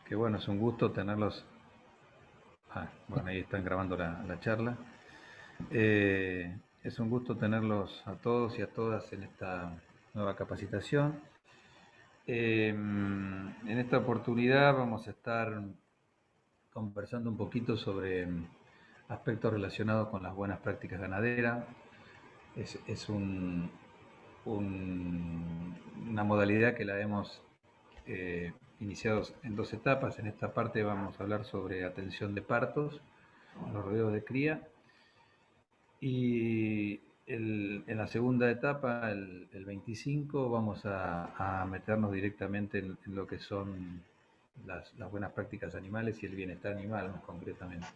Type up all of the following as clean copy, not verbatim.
que bueno, es un gusto tenerlos. Bueno, ahí están grabando la charla. Es un gusto tenerlos a todos y a todas en esta nueva capacitación. En esta oportunidad vamos a estar conversando un poquito sobre aspectos relacionados con las buenas prácticas ganaderas. Es una modalidad que la hemos iniciado en dos etapas. En esta parte vamos a hablar sobre atención de partos, los rodeos de cría, y en la segunda etapa, el 25, vamos a meternos directamente en lo que son las buenas prácticas animales y el bienestar animal, más concretamente.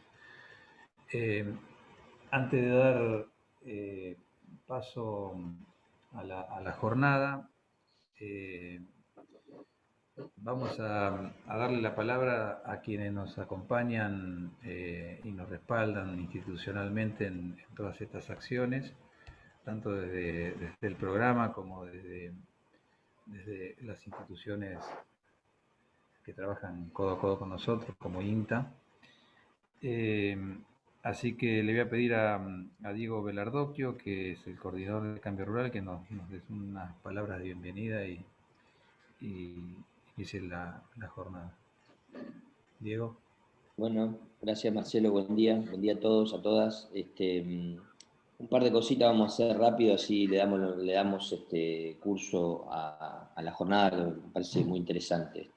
Antes de dar paso a la jornada, vamos a darle la palabra a quienes nos acompañan y nos respaldan institucionalmente en todas estas acciones, tanto desde el programa como desde las instituciones que trabajan codo a codo con nosotros, como INTA. Así que le voy a pedir a Diego Velardocchio, que es el coordinador de Cambio Rural, que nos dé unas palabras de bienvenida y inicie la jornada. Diego. Bueno, gracias Marcelo, buen día a todos, a todas. Un par de cositas vamos a hacer rápido, así le damos curso a la jornada, que me parece muy interesante.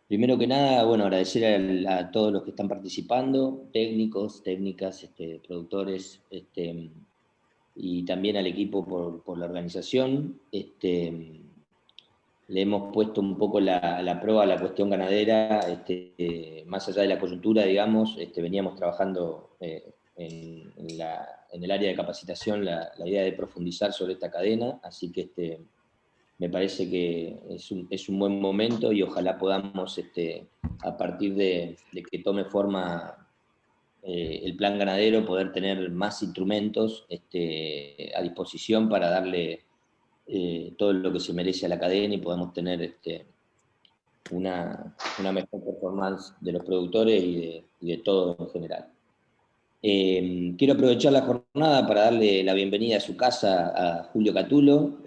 Primero que nada, bueno, agradecer a todos los que están participando, técnicos, técnicas, productores, y también al equipo por la organización. Le hemos puesto un poco la prueba a la cuestión ganadera, más allá de la coyuntura, digamos, veníamos trabajando en el área de capacitación la idea de profundizar sobre esta cadena, así que me parece que es un buen momento y ojalá podamos, a partir de que tome forma el plan ganadero, poder tener más instrumentos a disposición para darle todo lo que se merece a la cadena y podamos tener una mejor performance de los productores y de todo en general. Quiero aprovechar la jornada para darle la bienvenida a su casa a Julio Catulo.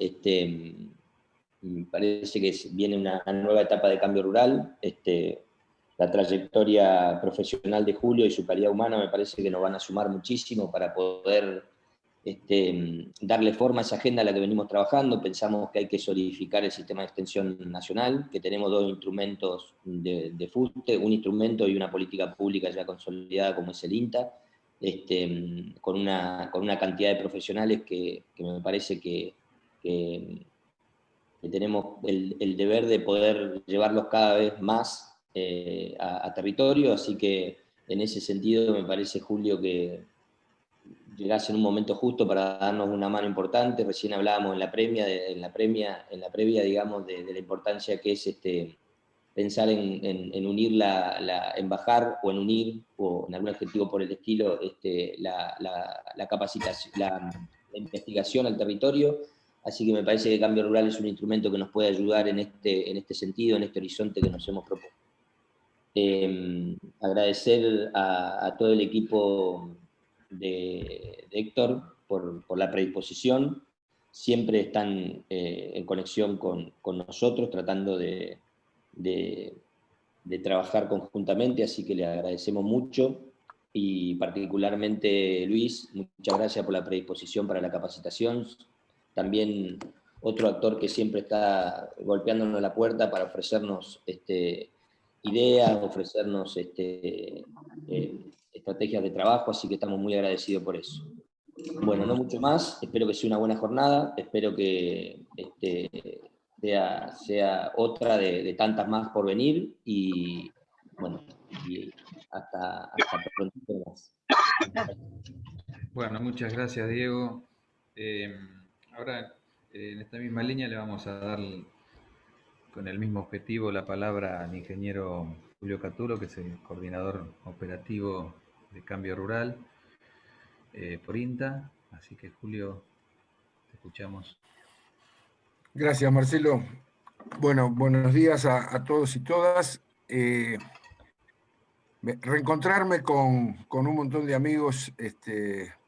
Me parece que viene una nueva etapa de Cambio Rural. La trayectoria profesional de Julio y su calidad humana me parece que nos van a sumar muchísimo para poder darle forma a esa agenda a la que venimos trabajando. Pensamos que hay que solidificar el sistema de extensión nacional, que tenemos dos instrumentos de fuste, un instrumento y una política pública ya consolidada como es el INTA, con una cantidad de profesionales que me parece que tenemos el deber de poder llevarlos cada vez más a territorio, así que en ese sentido me parece, Julio, que llegás en un momento justo para darnos una mano importante. Recién hablábamos en la previa, digamos, de la importancia que es pensar en unir en bajar o en unir, o en algún adjetivo por el estilo, la capacitación, la investigación al territorio. Así que me parece que Cambio Rural es un instrumento que nos puede ayudar en este sentido, en este horizonte que nos hemos propuesto. Agradecer a todo el equipo de Héctor por la predisposición. Siempre están en conexión con nosotros, tratando de trabajar conjuntamente, así que le agradecemos mucho. Y particularmente Luis, muchas gracias por la predisposición para la capacitación. También otro actor que siempre está golpeándonos la puerta para ofrecernos ideas, ofrecernos estrategias de trabajo, así que estamos muy agradecidos por eso. Bueno, no mucho más, espero que sea una buena jornada, espero que sea otra de tantas más por venir, y bueno, y hasta pronto más. Bueno, muchas gracias, Diego. Ahora, en esta misma línea le vamos a dar con el mismo objetivo la palabra al ingeniero Julio Catulo, que es el coordinador operativo de Cambio Rural por INTA. Así que, Julio, te escuchamos. Gracias, Marcelo. Bueno, buenos días a todos y todas. reencontrarme con un montón de amigos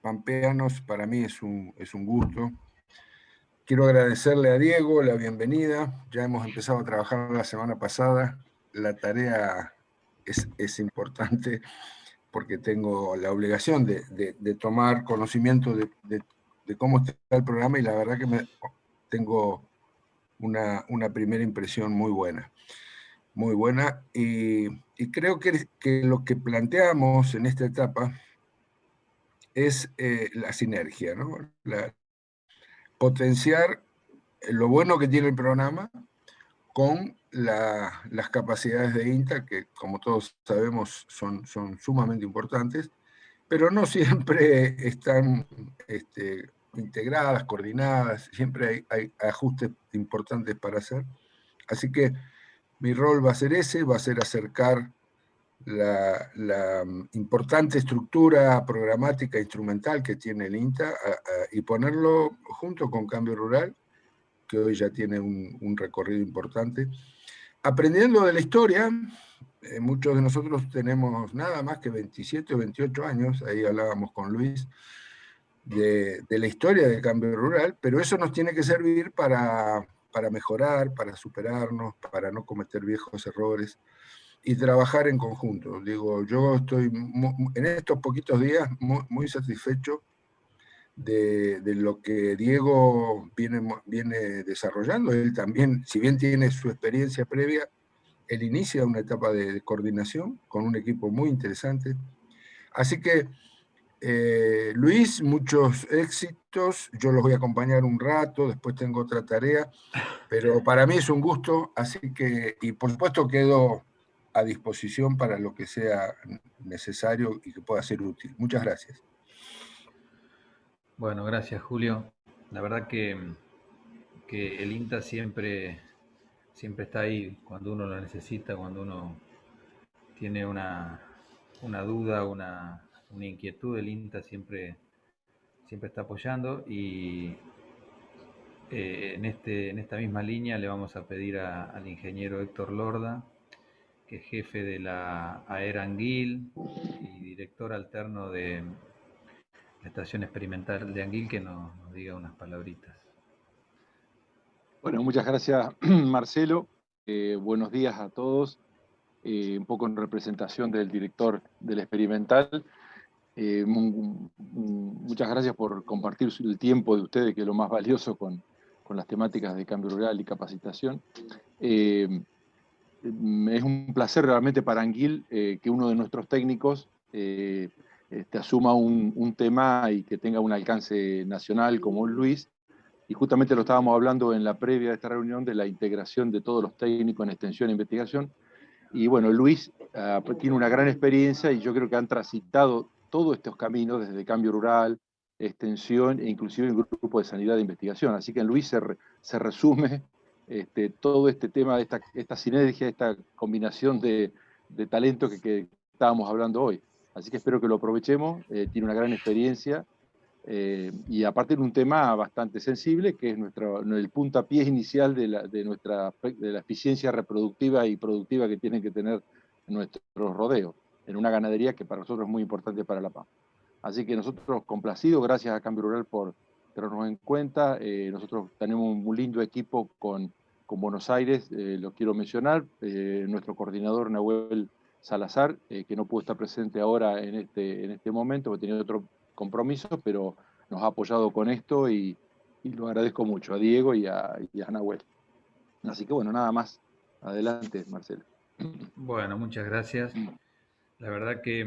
pampeanos para mí es un gusto. Quiero agradecerle a Diego la bienvenida. Ya hemos empezado a trabajar la semana pasada. La tarea es importante porque tengo la obligación de tomar conocimiento de cómo está el programa, y la verdad que tengo una primera impresión muy buena. Muy buena, y creo que lo que planteamos en esta etapa es la sinergia, ¿no? Potenciar lo bueno que tiene el programa con las capacidades de INTA, que como todos sabemos son sumamente importantes, pero no siempre están integradas, coordinadas, siempre hay ajustes importantes para hacer. Así que mi rol va a ser ese, va a ser acercar la importante estructura programática e instrumental que tiene el INTA y ponerlo junto con Cambio Rural, que hoy ya tiene un recorrido importante. Aprendiendo de la historia, muchos de nosotros tenemos nada más que 27 o 28 años, ahí hablábamos con Luis, de la historia de Cambio Rural, pero eso nos tiene que servir para mejorar, para superarnos, para no cometer viejos errores y trabajar en conjunto. Digo, yo estoy en estos poquitos días muy satisfecho de lo que Diego viene desarrollando. Él también, si bien tiene su experiencia previa, él inicia una etapa de coordinación con un equipo muy interesante. Así que, Luis, muchos éxitos. Yo los voy a acompañar un rato, después tengo otra tarea, pero para mí es un gusto, así que, y por supuesto quedo a disposición para lo que sea necesario y que pueda ser útil. Muchas gracias. Bueno, gracias Julio. La verdad que el INTA siempre está ahí cuando uno lo necesita, cuando uno tiene una duda, una inquietud. El INTA siempre está apoyando, y en esta misma línea le vamos a pedir al ingeniero Héctor Lorda, que es jefe de la AER Anguil y director alterno de la Estación Experimental de Anguil, que nos diga unas palabritas. Bueno, muchas gracias, Marcelo. Buenos días a todos. Un poco en representación del director del Experimental. Muchas gracias por compartir el tiempo de ustedes, que es lo más valioso, con las temáticas de cambio rural y capacitación. Es un placer realmente para Anguil que uno de nuestros técnicos asuma un tema y que tenga un alcance nacional como Luis. Y justamente lo estábamos hablando en la previa de esta reunión, de la integración de todos los técnicos en extensión e investigación. Y bueno, Luis tiene una gran experiencia, y yo creo que han transitado todos estos caminos, desde cambio rural, extensión e inclusive el grupo de sanidad de investigación. Así que en Luis se resume todo este tema, esta sinergia, esta combinación de talento que estábamos hablando hoy. Así que espero que lo aprovechemos. Tiene una gran experiencia. Y aparte de un tema bastante sensible, que es el puntapié inicial de la eficiencia reproductiva y productiva que tienen que tener nuestros rodeos, en una ganadería que para nosotros es muy importante para la pampa. Así que nosotros complacidos, gracias a Cambio Rural por tenernos en cuenta. Nosotros tenemos un lindo equipo con Buenos Aires, lo quiero mencionar, nuestro coordinador Nahuel Salazar, que no pudo estar presente ahora en este momento, porque tenía otro compromiso, pero nos ha apoyado con esto, y lo agradezco mucho a Diego y a Nahuel. Así que bueno, nada más. Adelante, Marcelo. Bueno, muchas gracias. La verdad que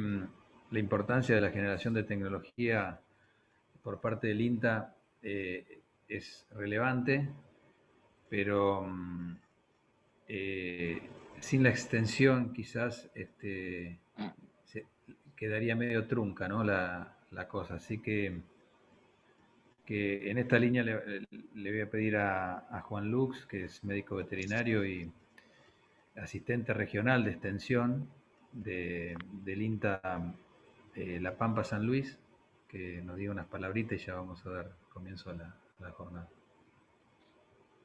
la importancia de la generación de tecnología por parte del INTA es relevante, pero sin la extensión quizás quedaría medio trunca, ¿no? la cosa. Así que en esta línea le voy a pedir a Juan Lux, que es médico veterinario y asistente regional de extensión del INTA La Pampa San Luis, que nos diga unas palabritas, y ya vamos a dar comienzo a la jornada.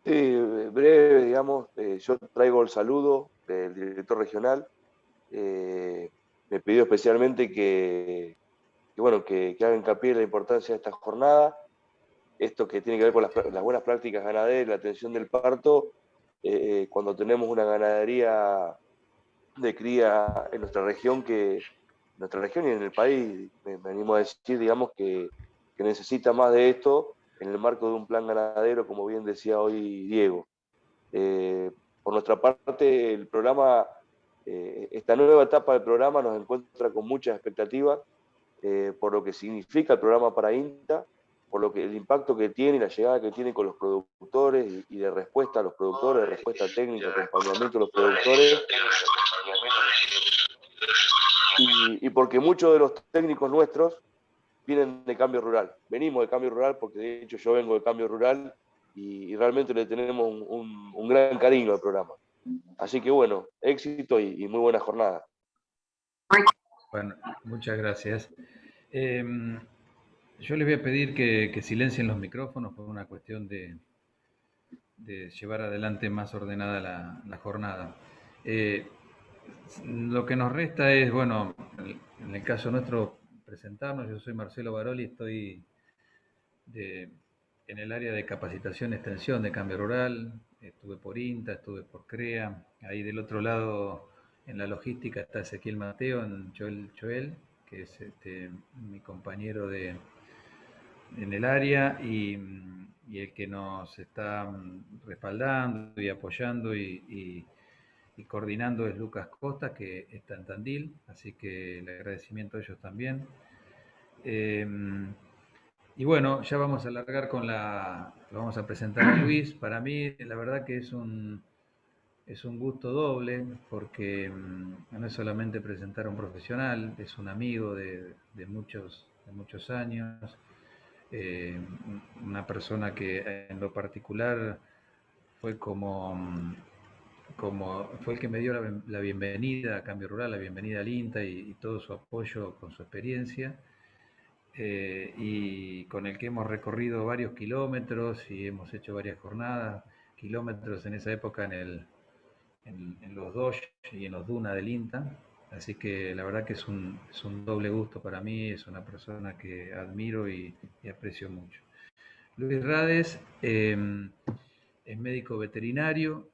Sí, breve, digamos, yo traigo el saludo del director regional. Me pidió especialmente que haga hincapié en la importancia de esta jornada. Esto que tiene que ver con las buenas prácticas ganaderas, la atención del parto, cuando tenemos una ganadería de cría en nuestra región, y en el país, me animo a decir, digamos, que necesita más de esto en el marco de un plan ganadero, como bien decía hoy Diego. Por nuestra parte, el programa, esta nueva etapa del programa nos encuentra con muchas expectativas, por lo que significa el programa para INTA, por lo que el impacto que tiene y la llegada que tiene con los productores y de respuesta a los productores, de respuesta técnica, acompañamiento a los productores, y porque muchos de los técnicos nuestros vienen de Cambio Rural. Venimos de Cambio Rural porque de hecho yo vengo de Cambio Rural y realmente le tenemos un gran cariño al programa. Así que bueno, éxito y muy buena jornada. Bueno, muchas gracias. Yo les voy a pedir que silencien los micrófonos por una cuestión de llevar adelante más ordenada la jornada. Lo que nos resta es, bueno, en el caso nuestro, presentarnos. Yo soy Marcelo Baroli, estoy en el área de capacitación y extensión de Cambio Rural. Estuve por INTA, estuve por CREA. Ahí del otro lado, en la logística, está Ezequiel Mateo, en Choel, que es mi compañero en el área y el que nos está respaldando y apoyando y coordinando es Lucas Costa, que está en Tandil, así que el agradecimiento a ellos también. Y bueno, ya vamos a alargar lo vamos a presentar a Luis. Para mí, la verdad que es un gusto doble, porque no es solamente presentar a un profesional, es un amigo de muchos años, una persona que en lo particular fue fue el que me dio la bienvenida a Cambio Rural, la bienvenida al INTA y todo su apoyo con su experiencia. Y con el que hemos recorrido varios kilómetros y hemos hecho varias jornadas, kilómetros en esa época en los Dodge y en los Duna del INTA. Así que la verdad que es un doble gusto para mí, es una persona que admiro y aprecio mucho. Luis Rades es médico veterinario,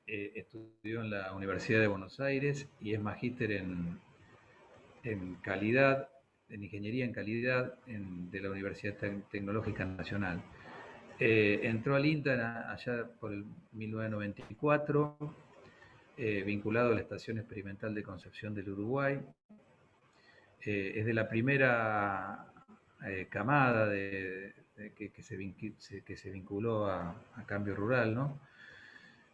estudió en la Universidad de Buenos Aires y es magíster en calidad, en ingeniería en calidad de la Universidad Tecnológica Nacional. Entró al INTA allá por el 1994, vinculado a la Estación Experimental de Concepción del Uruguay. Es de la primera camada que se vinculó a Cambio Rural, ¿no?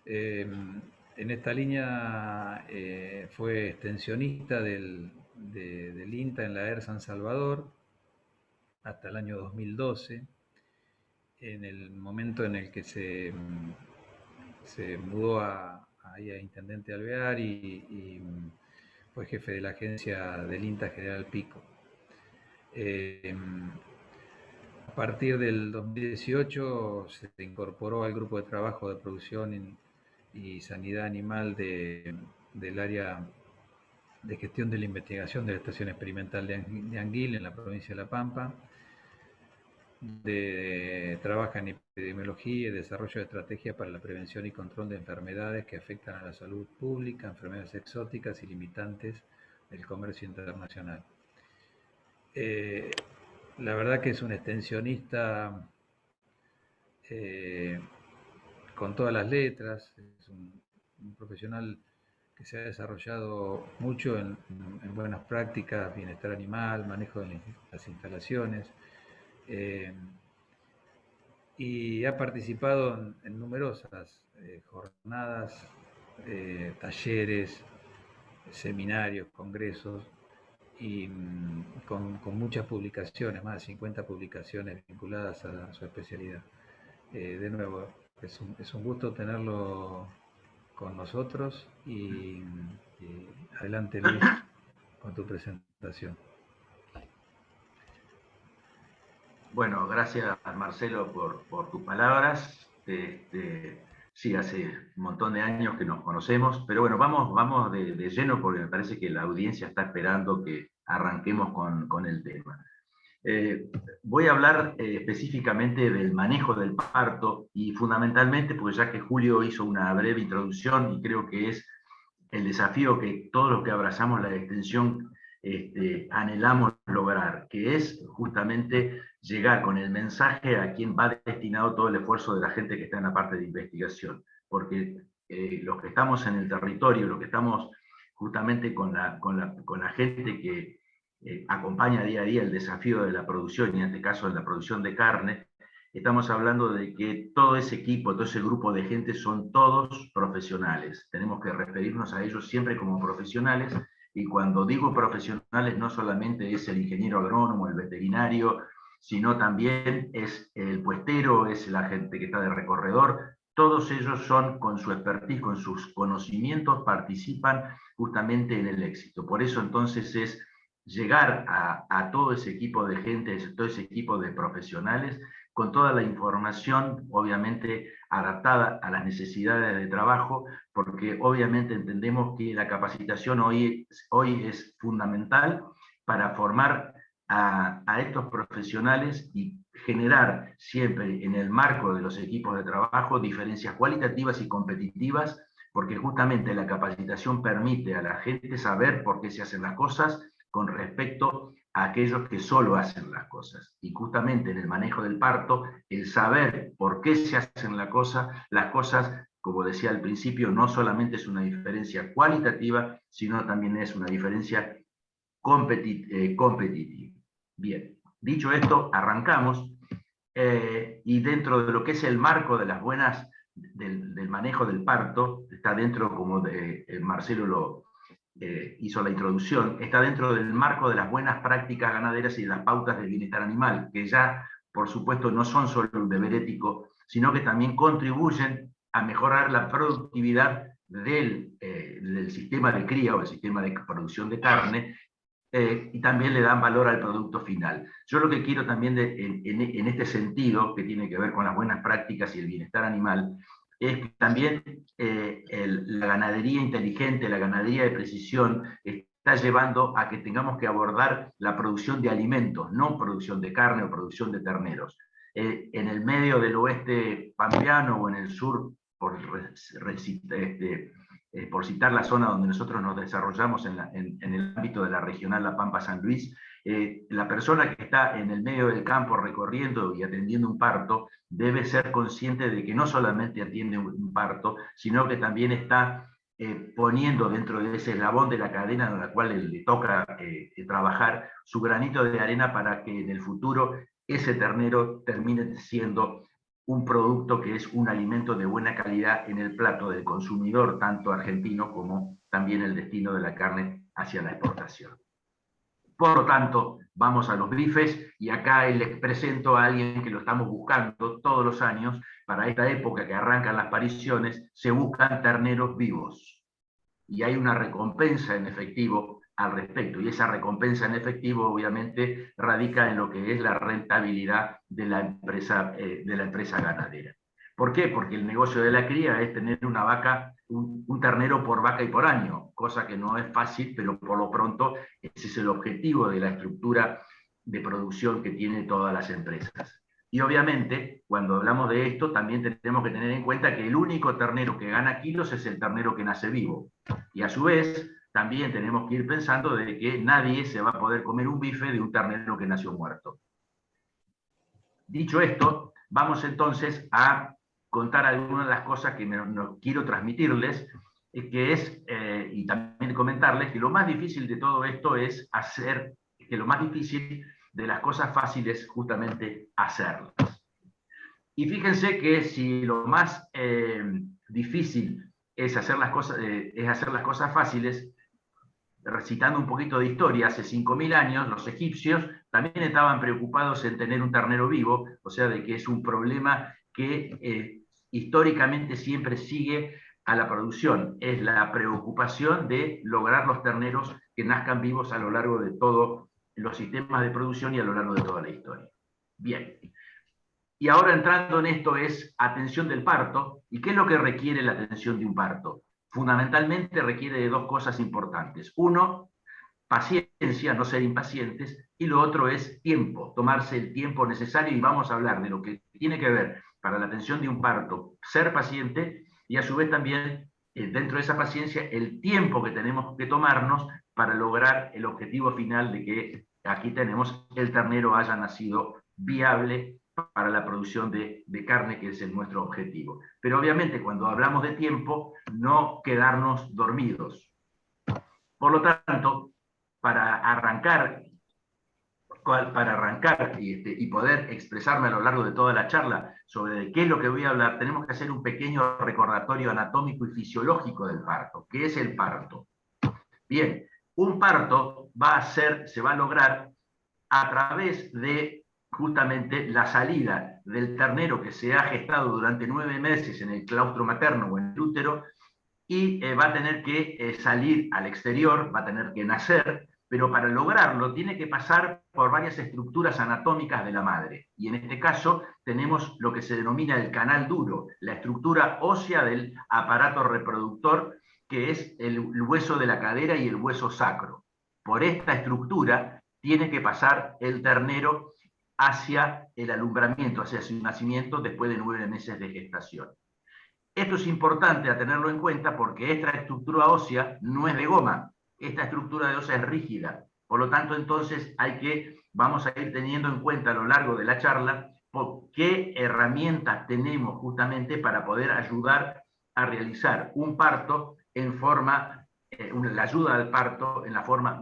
En esta línea fue extensionista del INTA en la ER San Salvador hasta el año 2012, en el momento en el que se mudó ahí a Intendente Alvear y fue jefe de la agencia del INTA General Pico. A partir del 2018 se incorporó al grupo de trabajo de producción y sanidad animal del área de gestión de la investigación de la Estación Experimental de Anguil en la provincia de La Pampa. Trabaja en epidemiología y desarrollo de estrategias para la prevención y control de enfermedades que afectan a la salud pública, enfermedades exóticas y limitantes del comercio internacional. La verdad que es un extensionista con todas las letras, es un profesional que se ha desarrollado mucho en buenas prácticas, bienestar animal, manejo de las instalaciones, y ha participado en numerosas jornadas, talleres, seminarios, congresos, y con muchas publicaciones, más de 50 publicaciones vinculadas a su especialidad. De nuevo, es un gusto tenerlo con nosotros y adelante, Luis, con tu presentación. Bueno, gracias Marcelo por tus palabras. Sí, hace un montón de años que nos conocemos, pero bueno, vamos de lleno porque me parece que la audiencia está esperando que arranquemos con el tema. Voy a hablar específicamente del manejo del parto y fundamentalmente, porque ya que Julio hizo una breve introducción y creo que es el desafío que todos los que abrazamos la extensión anhelamos lograr, que es justamente llegar con el mensaje a quien va destinado todo el esfuerzo de la gente que está en la parte de investigación. Porque los que estamos en el territorio, los que estamos justamente con la gente que acompaña día a día el desafío de la producción, y en este caso de la producción de carne, estamos hablando de que todo ese equipo, todo ese grupo de gente son todos profesionales. Tenemos que referirnos a ellos siempre como profesionales, y cuando digo profesionales no solamente es el ingeniero agrónomo, el veterinario, sino también es el puestero, es la gente que está de recorredor. Todos ellos son, con su expertise, con sus conocimientos, participan justamente en el éxito. Por eso entonces es llegar a todo ese equipo de gente, todo ese equipo de profesionales, con toda la información, obviamente, adaptada a las necesidades de trabajo, porque obviamente entendemos que la capacitación hoy es fundamental para formar a estos profesionales y generar siempre en el marco de los equipos de trabajo diferencias cualitativas y competitivas, porque justamente la capacitación permite a la gente saber por qué se hacen las cosas con respecto a aquellos que solo hacen las cosas. Y justamente en el manejo del parto, el saber por qué se hacen las cosas, como decía al principio, no solamente es una diferencia cualitativa, sino también es una diferencia competitiva. Bien, dicho esto, arrancamos, y dentro de lo que es el marco de las buenas, del manejo del parto, está dentro, como Marcelo hizo la introducción, está dentro del marco de las buenas prácticas ganaderas y de las pautas del bienestar animal, que ya, por supuesto, no son solo un deber ético, sino que también contribuyen a mejorar la productividad del sistema de cría o el sistema de producción de carne, y también le dan valor al producto final. Yo lo que quiero también en este sentido, que tiene que ver con las buenas prácticas y el bienestar animal, es que también la ganadería inteligente, la ganadería de precisión, está llevando a que tengamos que abordar la producción de alimentos, no producción de carne o producción de terneros. En el medio del oeste pampeano o en el sur, por citar la zona donde nosotros nos desarrollamos en el ámbito de la regional La Pampa-San Luis, la persona que está en el medio del campo recorriendo y atendiendo un parto debe ser consciente de que no solamente atiende un parto, sino que también está poniendo dentro de ese eslabón de la cadena en la cual le toca trabajar su granito de arena para que en el futuro ese ternero termine siendo un producto que es un alimento de buena calidad en el plato del consumidor, tanto argentino como también el destino de la carne hacia la exportación. Por lo tanto, vamos a los bifes, y acá les presento a alguien que lo estamos buscando todos los años. Para esta época que arrancan las pariciones, se buscan terneros vivos. Y hay una recompensa en efectivo al respecto, y esa recompensa en efectivo obviamente radica en lo que es la rentabilidad de la empresa ganadera. ¿Por qué? Porque el negocio de la cría es tener una vaca, un ternero por vaca y por año, cosa que no es fácil, pero por lo pronto ese es el objetivo de la estructura de producción que tienen todas las empresas. Y obviamente, cuando hablamos de esto, también tenemos que tener en cuenta que el único ternero que gana kilos es el ternero que nace vivo. Y a su vez, también tenemos que ir pensando de que nadie se va a poder comer un bife de un ternero que nació muerto. Dicho esto, vamos entonces a contar algunas de las cosas que quiero transmitirles, que es, y también comentarles que lo más difícil de todo esto es hacer, que lo más difícil de las cosas fáciles justamente hacerlas. Y fíjense que si lo más difícil es hacer las cosas fáciles, recitando un poquito de historia, hace 5.000 años los egipcios también estaban preocupados en tener un ternero vivo, o sea, de que es un problema que históricamente siempre sigue a la producción, es la preocupación de lograr los terneros que nazcan vivos a lo largo de todos los sistemas de producción y a lo largo de toda la historia. Bien. Y ahora entrando en esto es atención del parto. ¿Y qué es lo que requiere la atención de un parto? Fundamentalmente requiere de dos cosas importantes. Uno, paciencia, no ser impacientes, y lo otro es tiempo, tomarse el tiempo necesario, y vamos a hablar de lo que tiene que ver para la atención de un parto, ser paciente, y a su vez también, dentro de esa paciencia, el tiempo que tenemos que tomarnos para lograr el objetivo final de que aquí tenemos el ternero haya nacido viable para la producción de carne, que es nuestro objetivo. Pero obviamente cuando hablamos de tiempo, no quedarnos dormidos. Por lo tanto, para arrancar y poder expresarme a lo largo de toda la charla sobre de qué es lo que voy a hablar, tenemos que hacer un pequeño recordatorio anatómico y fisiológico del parto. ¿Qué es el parto? Bien, un parto se va a lograr a través de justamente la salida del ternero que se ha gestado durante 9 meses en el claustro materno o en el útero, y va a tener que salir al exterior, va a tener que nacer, pero para lograrlo tiene que pasar por varias estructuras anatómicas de la madre. Y en este caso tenemos lo que se denomina el canal duro, la estructura ósea del aparato reproductor, que es el hueso de la cadera y el hueso sacro. Por esta estructura tiene que pasar el ternero hacia el alumbramiento, hacia su nacimiento después de 9 meses de gestación. Esto es importante a tenerlo en cuenta porque esta estructura ósea no es de goma, esta estructura ósea es rígida. Por lo tanto, entonces vamos a ir teniendo en cuenta a lo largo de la charla qué herramientas tenemos justamente para poder ayudar a realizar un parto en forma, la ayuda al parto en la forma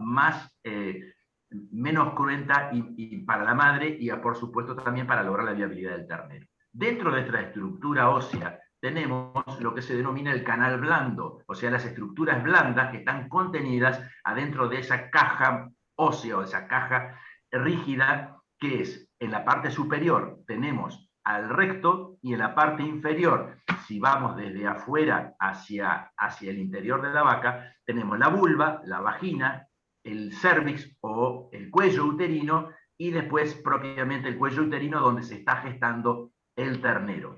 menos cruenta y para la madre, y por supuesto también para lograr la viabilidad del ternero. Dentro de esta estructura ósea tenemos lo que se denomina el canal blando, o sea, las estructuras blandas que están contenidas adentro de esa caja ósea o esa caja rígida, que es en la parte superior tenemos al recto, y en la parte inferior, si vamos desde afuera hacia el interior de la vaca, tenemos la vulva, la vagina, el cervix o el cuello uterino, y después propiamente el cuello uterino donde se está gestando el ternero.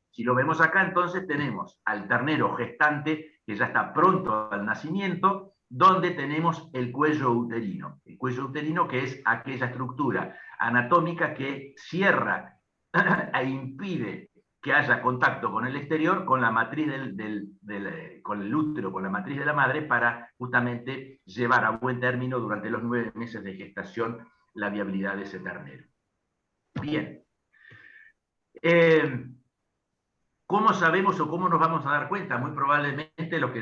Si lo vemos acá, entonces tenemos al ternero gestante que ya está pronto al nacimiento, donde tenemos el cuello uterino. El cuello uterino, que es aquella estructura anatómica que cierra e impide que haya contacto con el exterior, con la matriz con el útero, con la matriz de la madre, para justamente llevar a buen término durante los 9 meses de gestación la viabilidad de ese ternero. Bien. ¿Cómo sabemos o cómo nos vamos a dar cuenta? Muy probablemente los que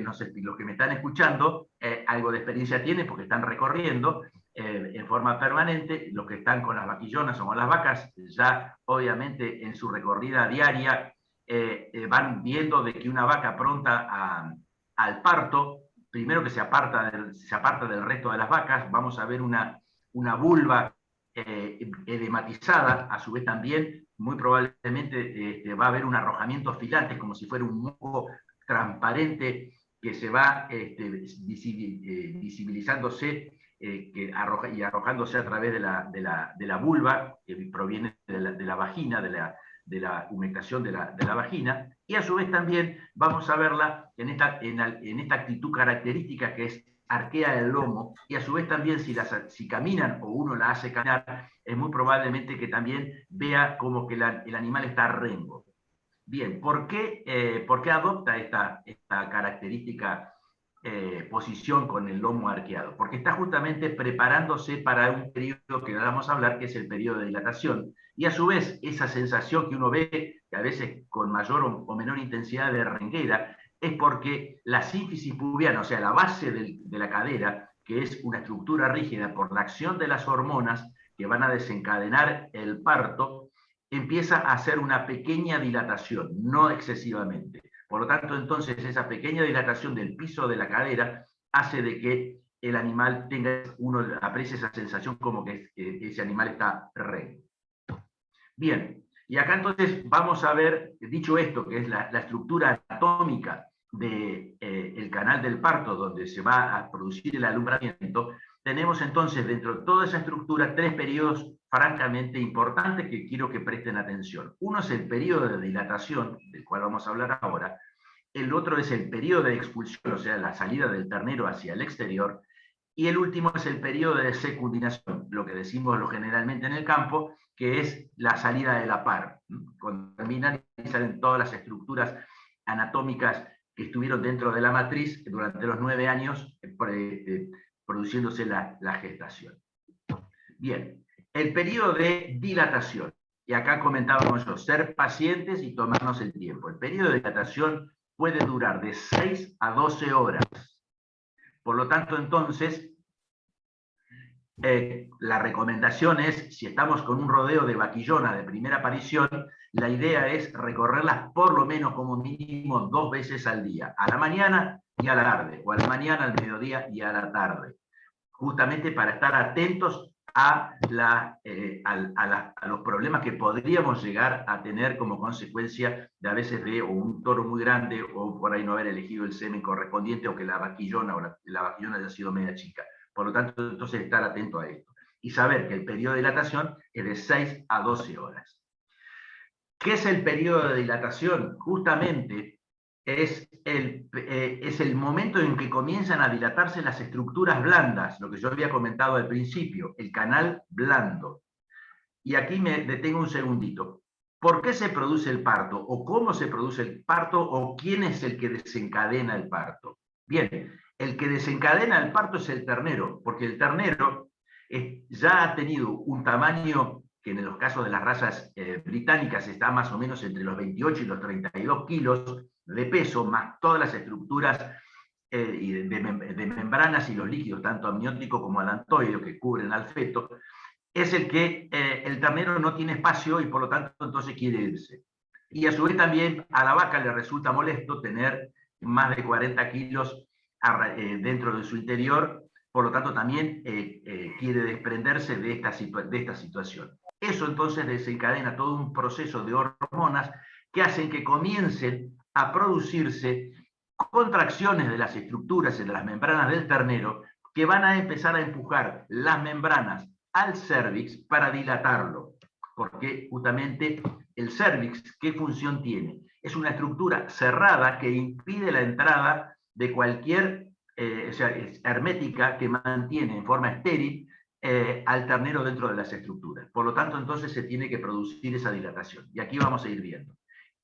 me están escuchando algo de experiencia tienen porque están recorriendo en forma permanente. Los que están con las vaquillonas o con las vacas, ya obviamente en su recorrida diaria van viendo de que una vaca pronta al parto, primero que se aparta del resto de las vacas, vamos a ver una vulva edematizada, a su vez también muy probablemente va a haber un arrojamiento filante, como si fuera un moco transparente que se va visibilizándose y arrojándose a través de la vulva, que proviene de la vagina, de la humectación de la vagina, y a su vez también vamos a verla en esta actitud característica que es arquea el lomo, y a su vez también si caminan o uno la hace caminar, es muy probablemente que también vea como que el animal está rengo. Bien, ¿por qué adopta esta característica posición con el lomo arqueado? Porque está justamente preparándose para un periodo que vamos a hablar, que es el periodo de dilatación, y a su vez esa sensación que uno ve, que a veces con mayor o menor intensidad de renguera, es porque la sínfisis pubiana, o sea, la base de la cadera, que es una estructura rígida por la acción de las hormonas que van a desencadenar el parto, empieza a hacer una pequeña dilatación, no excesivamente. Por lo tanto, entonces, esa pequeña dilatación del piso de la cadera hace de que el animal uno aprecie esa sensación como que ese animal está rengo. Bien, y acá entonces vamos a ver, dicho esto, que es la estructura anatómica el canal del parto, donde se va a producir el alumbramiento, tenemos entonces dentro de toda esa estructura 3 periodos francamente importantes que quiero que presten atención. Uno es el periodo de dilatación, del cual vamos a hablar ahora. El otro es el periodo de expulsión, o sea, la salida del ternero hacia el exterior. Y el último es el periodo de secundinación, lo que decimos generalmente en el campo, que es la salida de la par. Cuando terminan y salen todas las estructuras anatómicas que estuvieron dentro de la matriz durante los 9 años produciéndose la gestación. Bien, el periodo de dilatación. Y acá comentábamos yo, ser pacientes y tomarnos el tiempo. El periodo de dilatación puede durar de 6 a 12 horas. Por lo tanto, entonces, la recomendación es, si estamos con un rodeo de vaquillona de primera aparición, la idea es recorrerlas por lo menos como mínimo 2 veces al día, a la mañana y a la tarde, o a la mañana, al mediodía y a la tarde, justamente para estar atentos a los problemas que podríamos llegar a tener como consecuencia de a veces de un toro muy grande o por ahí no haber elegido el semen correspondiente o que la vaquillona o la vaquillona haya sido media chica. Por lo tanto, entonces estar atento a esto y saber que el periodo de dilatación es de 6 a 12 horas. ¿Qué es el periodo de dilatación? Justamente es el momento en que comienzan a dilatarse las estructuras blandas, lo que yo había comentado al principio, el canal blando. Y aquí me detengo un segundito. ¿Por qué se produce el parto? ¿O cómo se produce el parto? ¿O quién es el que desencadena el parto? Bien, el que desencadena el parto es el ternero, porque el ternero ya ha tenido un tamaño que en los casos de las razas británicas está más o menos entre los 28 y los 32 kilos de peso, más todas las estructuras de membranas y los líquidos, tanto amniótico como alantoideo, que cubren al feto, es el que el ternero no tiene espacio y por lo tanto entonces quiere irse. Y a su vez también a la vaca le resulta molesto tener más de 40 kilos dentro de su interior, por lo tanto también quiere desprenderse de esta situación. Eso entonces desencadena todo un proceso de hormonas que hacen que comiencen a producirse contracciones de las estructuras y de las membranas del ternero que van a empezar a empujar las membranas al cérvix para dilatarlo. Porque justamente el cérvix, ¿qué función tiene? Es una estructura cerrada que impide la entrada de cualquier, o sea, es hermética, que mantiene en forma estéril al ternero dentro de las estructuras. Por lo tanto, entonces se tiene que producir esa dilatación. Y aquí vamos a ir viendo.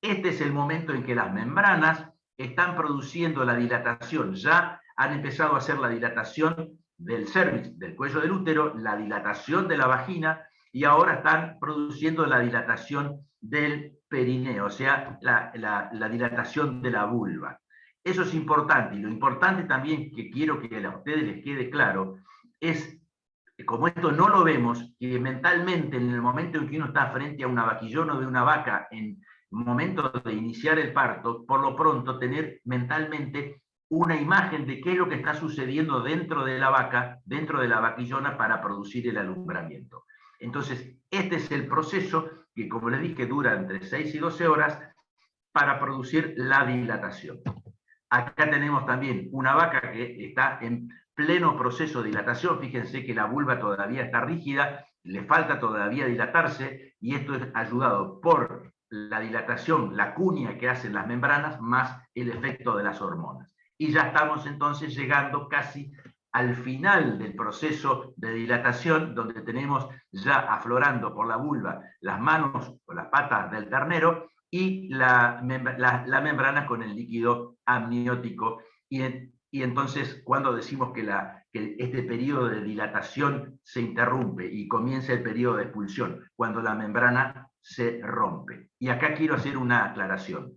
Este es el momento en que las membranas están produciendo la dilatación. Ya han empezado a hacer la dilatación del cérvix, del cuello del útero, la dilatación de la vagina, y ahora están produciendo la dilatación del perineo, o sea, la dilatación de la vulva. Eso es importante, y lo importante también que quiero que a ustedes les quede claro es, como esto no lo vemos, que mentalmente en el momento en que uno está frente a una vaquillona o de una vaca en momento de iniciar el parto, por lo pronto tener mentalmente una imagen de qué es lo que está sucediendo dentro de la vaca, dentro de la vaquillona para producir el alumbramiento. Entonces, este es el proceso que, como les dije, dura entre 6 y 12 horas para producir la dilatación. Acá tenemos también una vaca que está en pleno proceso de dilatación. Fíjense que la vulva todavía está rígida, le falta todavía dilatarse, y esto es ayudado por la dilatación, la cuña que hacen las membranas, más el efecto de las hormonas. Y ya estamos entonces llegando casi al final del proceso de dilatación, donde tenemos ya aflorando por la vulva las manos o las patas del ternero y la membrana con el líquido amniótico. Y entonces, cuando decimos que este periodo de dilatación se interrumpe y comienza el periodo de expulsión, cuando la membrana se rompe. Y acá quiero hacer una aclaración.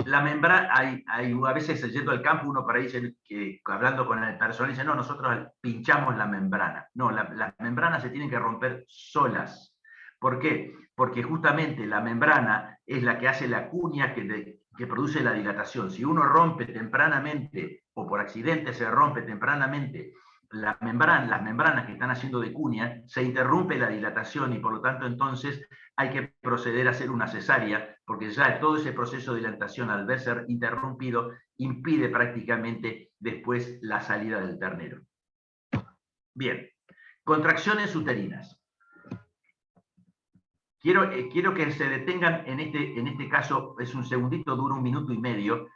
La membrana, a veces yendo al campo, uno por ahí dice que, hablando con el personal, dice, no, nosotros pinchamos la membrana. No, las membranas se tienen que romper solas. ¿Por qué? Porque justamente la membrana es la que hace la cuña que produce la dilatación. Si uno rompe tempranamente, o por accidente se rompe tempranamente, las membranas que están haciendo de cuña, se interrumpe la dilatación y por lo tanto entonces hay que proceder a hacer una cesárea, porque ya todo ese proceso de dilatación, al ver ser interrumpido, impide prácticamente después la salida del ternero. Bien, contracciones uterinas. Quiero que se detengan en este caso, es un segundito, dura 1 minuto y medio,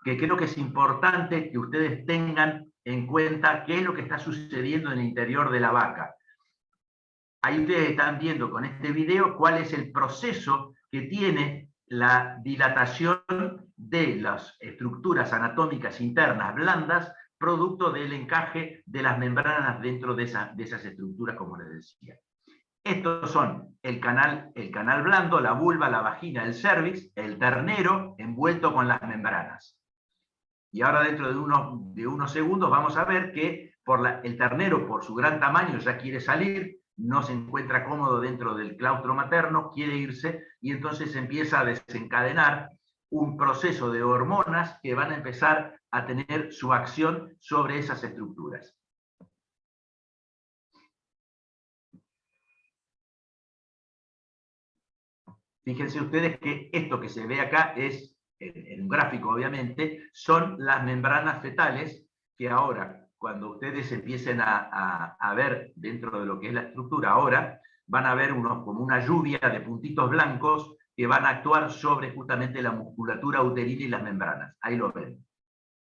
que creo que es importante que ustedes tengan en cuenta qué es lo que está sucediendo en el interior de la vaca. Ahí ustedes están viendo con este video cuál es el proceso que tiene la dilatación de las estructuras anatómicas internas blandas, producto del encaje de las membranas dentro de esas estructuras, como les decía. Estos son el canal blando, la vulva, la vagina, el cérvix, el ternero envuelto con las membranas. Y ahora dentro de unos segundos vamos a ver que el ternero, por su gran tamaño, ya quiere salir, no se encuentra cómodo dentro del claustro materno, quiere irse, y entonces empieza a desencadenar un proceso de hormonas que van a empezar a tener su acción sobre esas estructuras. Fíjense ustedes que esto que se ve acá es, en un gráfico obviamente, son las membranas fetales que ahora, cuando ustedes empiecen a ver dentro de lo que es la estructura ahora, van a ver como una lluvia de puntitos blancos que van a actuar sobre justamente la musculatura uterina y las membranas. Ahí lo ven.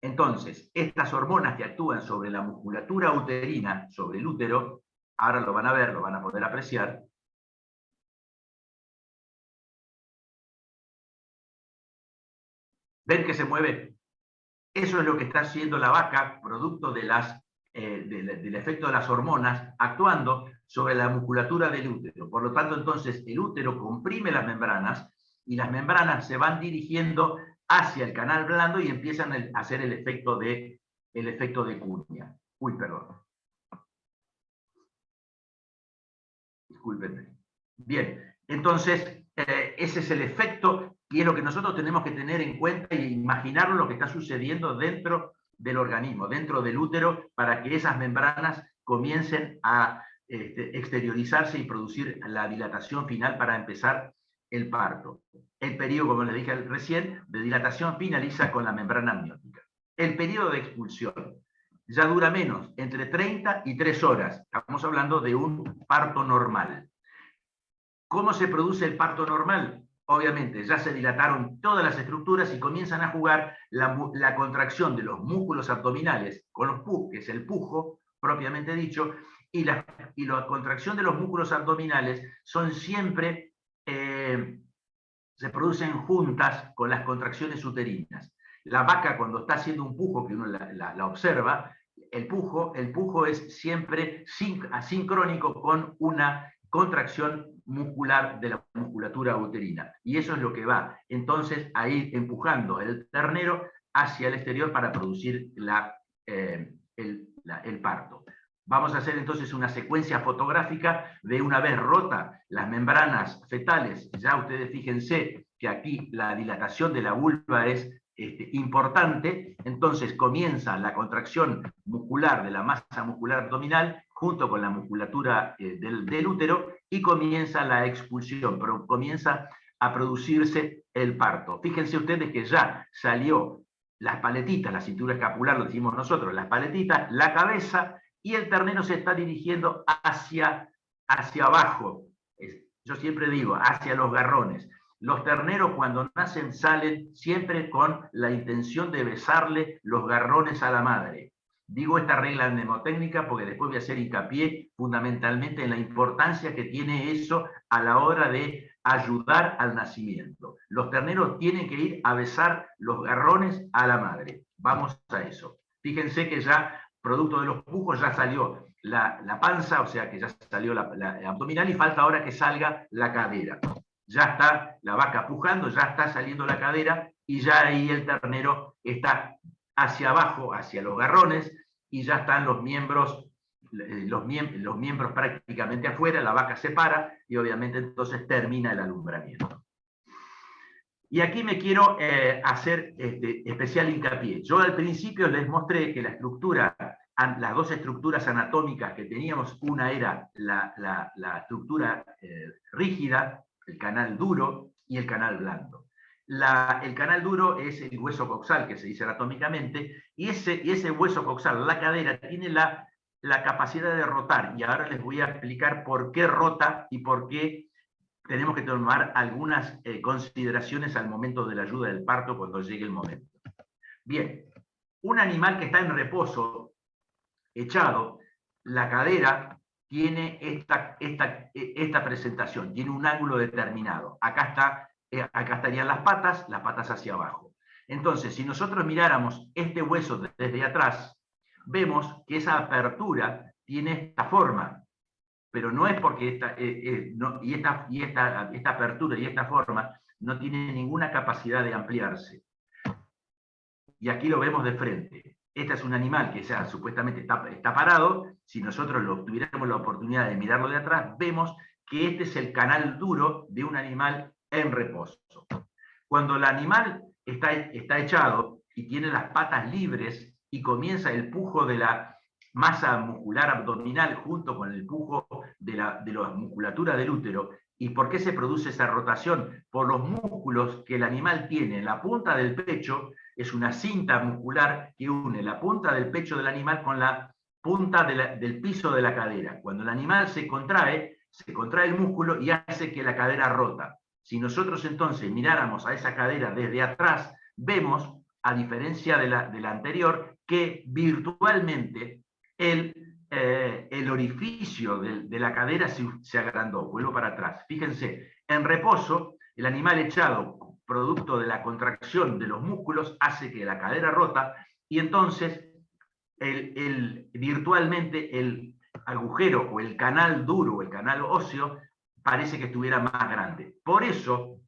Entonces, estas hormonas que actúan sobre la musculatura uterina, sobre el útero, ahora lo van a ver, lo van a poder apreciar. ¿Ven que se mueve? Eso es lo que está haciendo la vaca, producto de del efecto de las hormonas, actuando sobre la musculatura del útero. Por lo tanto, entonces, el útero comprime las membranas y las membranas se van dirigiendo hacia el canal blando y empiezan a hacer el efecto de cuña. Uy, perdón. Discúlpenme. Bien, entonces, ese es el efecto y es lo que nosotros tenemos que tener en cuenta e imaginarlo lo que está sucediendo dentro del organismo, dentro del útero, para que esas membranas comiencen a exteriorizarse y producir la dilatación final para empezar el parto. El periodo, como les dije recién, de dilatación finaliza con la membrana amniótica. El periodo de expulsión ya dura menos, entre 30 y 3 horas. Estamos hablando de un parto normal. ¿Cómo se produce el parto normal? Obviamente, ya se dilataron todas las estructuras y comienzan a jugar la contracción de los músculos abdominales con los pus, que es el pujo, propiamente dicho, y la contracción de los músculos abdominales son siempre, se producen juntas con las contracciones uterinas. La vaca, cuando está haciendo un pujo, que uno la observa, el pujo es siempre asincrónico con una contracción muscular de la musculatura uterina. Y eso es lo que va entonces a ir empujando el ternero hacia el exterior para producir el parto. Vamos a hacer entonces una secuencia fotográfica de una vez rota las membranas fetales. Ya ustedes fíjense que aquí la dilatación de la vulva es importante, entonces comienza la contracción muscular de la masa muscular abdominal junto con la musculatura del útero y comienza la expulsión, pero comienza a producirse el parto. Fíjense ustedes que ya salió las paletitas, la cintura escapular, lo decimos nosotros, las paletitas, la cabeza, y el ternero se está dirigiendo hacia abajo. Yo siempre digo, hacia los garrones. Los terneros cuando nacen salen siempre con la intención de besarle los garrones a la madre. Digo esta regla mnemotécnica porque después voy a hacer hincapié fundamentalmente en la importancia que tiene eso a la hora de ayudar al nacimiento. Los terneros tienen que ir a besar los garrones a la madre. Vamos a eso. Fíjense que ya, producto de los pujos, ya salió la panza, o sea que ya salió la abdominal y falta ahora que salga la cadera. Ya está la vaca pujando, ya está saliendo la cadera y ya ahí el ternero está hacia abajo, hacia los garrones, y ya están los miembros prácticamente afuera, la vaca se para y obviamente entonces termina el alumbramiento. Y aquí me quiero hacer especial hincapié. Yo al principio les mostré que las dos estructuras anatómicas que teníamos, una era la estructura rígida, el canal duro, y el canal blando. el canal duro es el hueso coxal, que se dice anatómicamente, y ese hueso coxal, la cadera, tiene la capacidad de rotar. Y ahora les voy a explicar por qué rota y por qué tenemos que tomar algunas consideraciones al momento de la ayuda del parto cuando llegue el momento. Bien, un animal que está en reposo, echado, la cadera tiene esta presentación, tiene un ángulo determinado. Acá estarían las patas hacia abajo. Entonces, si nosotros miráramos este hueso desde atrás, vemos que esa apertura tiene esta forma, pero no es porque esta apertura y esta forma no tiene ninguna capacidad de ampliarse. Y aquí lo vemos de frente. Este es un animal que supuestamente está parado. Si nosotros tuviéramos la oportunidad de mirarlo de atrás, vemos que este es el canal duro de un animal en reposo. Cuando el animal está echado y tiene las patas libres y comienza el pujo de la masa muscular abdominal junto con el pujo de la musculatura del útero. ¿Y por qué se produce esa rotación? Por los músculos que el animal tiene en la punta del pecho. Es una cinta muscular que une la punta del pecho del animal con la punta del piso de la cadera. Cuando el animal se contrae el músculo y hace que la cadera rota. Si nosotros entonces miráramos a esa cadera desde atrás, vemos, a diferencia de la anterior, que virtualmente el orificio de la cadera se agrandó. Vuelvo para atrás. Fíjense, en reposo, el animal echado, producto de la contracción de los músculos, hace que la cadera rota, y entonces virtualmente el agujero o el canal duro o el canal óseo parece que estuviera más grande. Por eso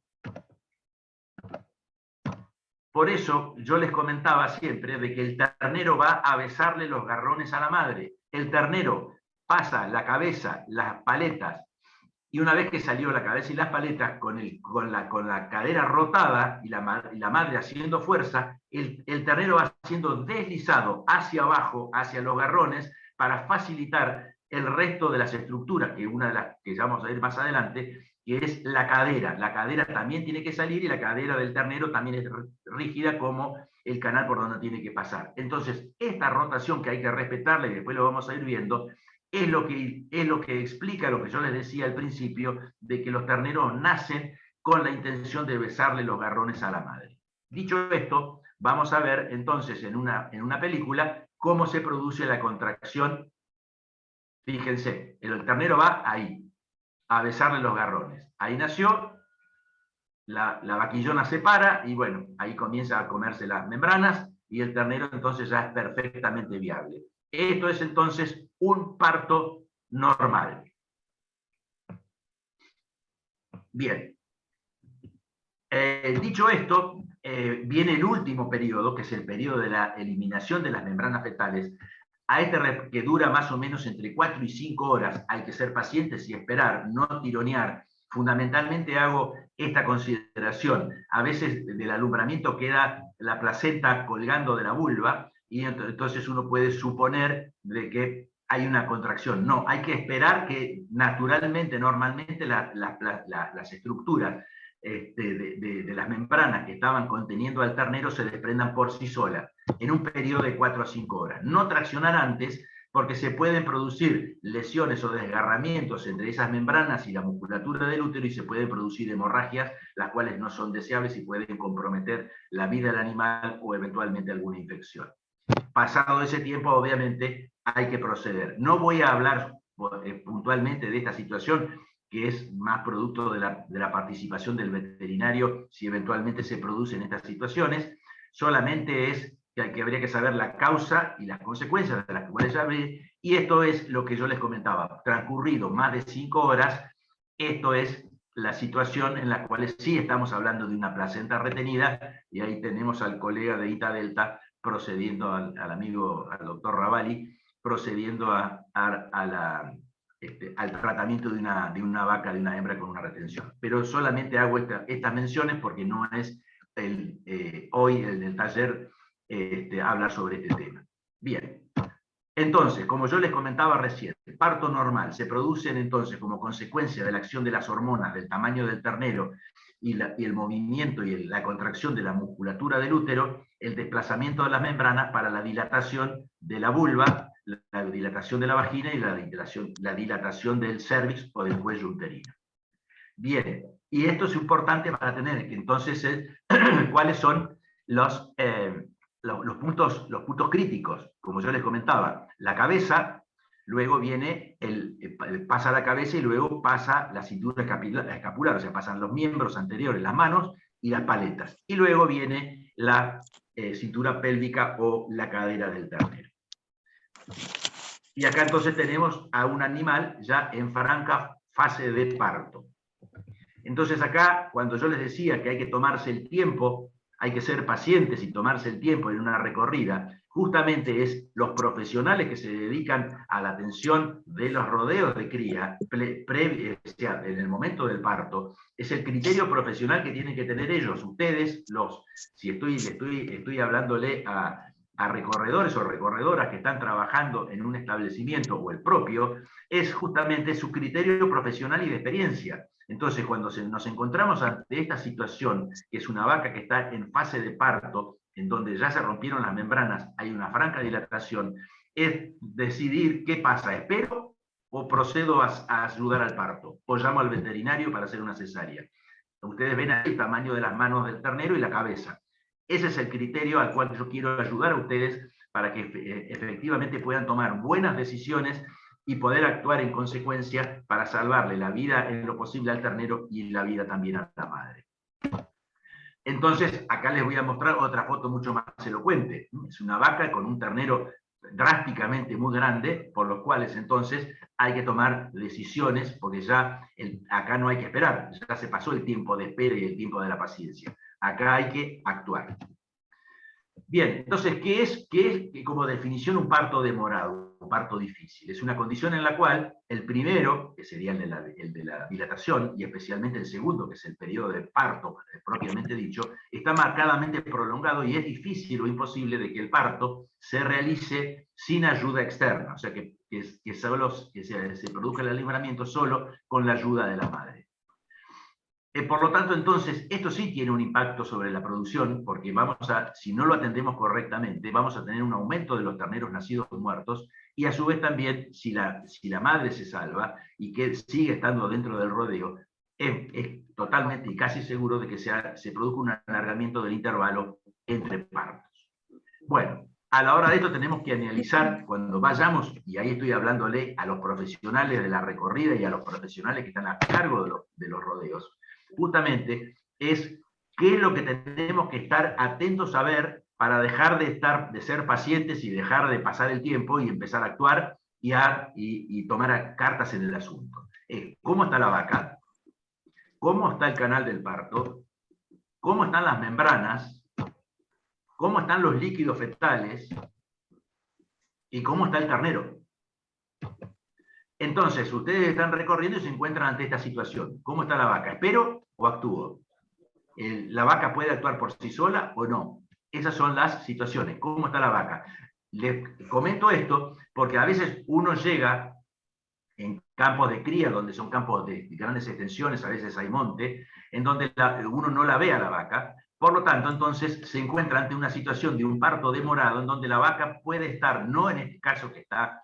yo les comentaba siempre de que el ternero va a besarle los garrones a la madre. El ternero pasa la cabeza, las paletas, y una vez que salió la cabeza y las paletas con la cadera rotada y la madre haciendo fuerza, el ternero va siendo deslizado hacia abajo, hacia los garrones, para facilitar el resto de las estructuras, que una de las que ya vamos a ver más adelante, que es la cadera. La cadera también tiene que salir y la cadera del ternero también es rígida como el canal por donde tiene que pasar. Entonces, esta rotación que hay que respetarla, y después lo vamos a ir viendo, es lo que explica lo que yo les decía al principio, de que los terneros nacen con la intención de besarle los garrones a la madre. Dicho esto, vamos a ver entonces en una película cómo se produce la contracción. Fíjense, el ternero va ahí, a besarle los garrones. Ahí nació, la vaquillona se para y bueno, ahí comienza a comerse las membranas y el ternero entonces ya es perfectamente viable. Esto es entonces un parto normal. Bien. Dicho esto, viene el último periodo, que es el periodo de la eliminación de las membranas fetales. A que dura más o menos entre 4 y 5 horas. Hay que ser pacientes y esperar, no tironear. Fundamentalmente hago esta consideración. A veces del alumbramiento queda la placenta colgando de la vulva, y entonces uno puede suponer de que hay una contracción. No, hay que esperar que naturalmente, normalmente, las estructuras de las membranas que estaban conteniendo al ternero se desprendan por sí solas, en un periodo de 4 a 5 horas. No traccionar antes, porque se pueden producir lesiones o desgarramientos entre esas membranas y la musculatura del útero, y se pueden producir hemorragias, las cuales no son deseables y pueden comprometer la vida del animal o eventualmente alguna infección. Pasado ese tiempo, obviamente, hay que proceder. No voy a hablar puntualmente de esta situación, que es más producto de la participación del veterinario si eventualmente se producen estas situaciones. Solamente es que habría que saber la causa y las consecuencias de las cuales ya vi, y esto es lo que yo les comentaba. Transcurrido más de 5 horas, esto es la situación en la cual sí estamos hablando de una placenta retenida, y ahí tenemos al colega de Ita Delta procediendo, al doctor Ravalli, procediendo al tratamiento de una vaca, de una hembra con una retención. Pero solamente hago estas menciones porque no es hoy en el taller hablar sobre este tema. Bien. Entonces, como yo les comentaba recién, el parto normal se producen entonces como consecuencia de la acción de las hormonas, del tamaño del ternero y el movimiento y la contracción de la musculatura del útero, el desplazamiento de las membranas para la dilatación de la vulva, la dilatación de la vagina y la dilatación del cervix o del cuello uterino. Bien, y esto es importante para tener que entonces cuáles son los puntos críticos. Como yo les comentaba, la cabeza, luego viene pasa la cabeza y luego pasa la cintura escapular, o sea, pasan los miembros anteriores, las manos y las paletas. Y luego viene la cintura pélvica o la cadera del ternero. Y acá entonces tenemos a un animal ya en franca fase de parto. Entonces acá, cuando yo les decía que hay que tomarse el tiempo, hay que ser pacientes y tomarse el tiempo en una recorrida, justamente es los profesionales que se dedican a la atención de los rodeos de cría, en el momento del parto, es el criterio profesional que tienen que tener ellos. Ustedes, si estoy hablándole a recorredores o recorredoras que están trabajando en un establecimiento o el propio, es justamente su criterio profesional y de experiencia. Entonces, cuando nos encontramos ante esta situación, que es una vaca que está en fase de parto, en donde ya se rompieron las membranas, hay una franca dilatación, es decidir qué pasa, ¿espero o procedo a ayudar al parto? O llamo al veterinario para hacer una cesárea. Ustedes ven ahí el tamaño de las manos del ternero y la cabeza. Ese es el criterio al cual yo quiero ayudar a ustedes para que efectivamente puedan tomar buenas decisiones y poder actuar en consecuencia para salvarle la vida en lo posible al ternero y la vida también a la madre. Entonces, acá les voy a mostrar otra foto mucho más elocuente. Es una vaca con un ternero drásticamente muy grande, por los cuales entonces hay que tomar decisiones, porque ya acá no hay que esperar, ya se pasó el tiempo de espera y el tiempo de la paciencia. Acá hay que actuar. Bien, entonces, ¿qué es como definición un parto demorado, un parto difícil? Es una condición en la cual el primero, que sería el de la dilatación, y especialmente el segundo, que es el periodo de parto propiamente dicho, está marcadamente prolongado y es difícil o imposible de que el parto se realice sin ayuda externa, o sea, que se produzca el alimenamiento solo con la ayuda de la madre. Por lo tanto, entonces, esto sí tiene un impacto sobre la producción, porque si no lo atendemos correctamente, vamos a tener un aumento de los terneros nacidos muertos, y a su vez también, si la madre se salva y que sigue estando dentro del rodeo, es totalmente y casi seguro de que se produzca un alargamiento del intervalo entre partos. Bueno, a la hora de esto tenemos que analizar, cuando vayamos, y ahí estoy hablándole a los profesionales de la recorrida y a los profesionales que están a cargo de los rodeos, justamente es qué es lo que tenemos que estar atentos a ver para dejar de ser pacientes y dejar de pasar el tiempo y empezar a actuar y tomar cartas en el asunto. ¿Cómo está la vaca? ¿Cómo está el canal del parto? ¿Cómo están las membranas? ¿Cómo están los líquidos fetales? ¿Y cómo está el ternero? Entonces, ustedes están recorriendo y se encuentran ante esta situación. ¿Cómo está la vaca? ¿Espero o actúo? ¿La vaca puede actuar por sí sola o no? Esas son las situaciones. ¿Cómo está la vaca? Les comento esto porque a veces uno llega en campos de cría, donde son campos de grandes extensiones, a veces hay monte, en donde uno no la ve a la vaca. Por lo tanto, entonces se encuentra ante una situación de un parto demorado, en donde la vaca puede estar, no en este caso que está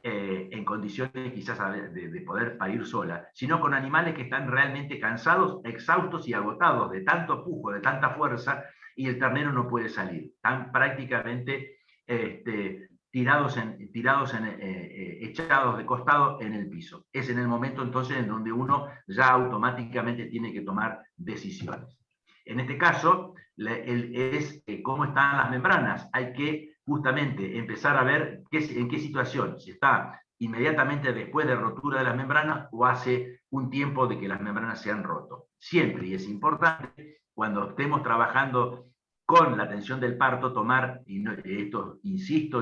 en condiciones quizás de poder parir sola, sino con animales que están realmente cansados, exhaustos y agotados de tanto pujo, de tanta fuerza, y el ternero no puede salir. Están prácticamente echados de costado en el piso. Es en el momento entonces en donde uno ya automáticamente tiene que tomar decisiones. En este caso, cómo están las membranas. Hay que justamente empezar a ver en qué situación, si está inmediatamente después de rotura de las membranas o hace un tiempo de que las membranas se han roto. Siempre, y es importante, cuando estemos trabajando con la atención del parto, tomar, y esto insisto,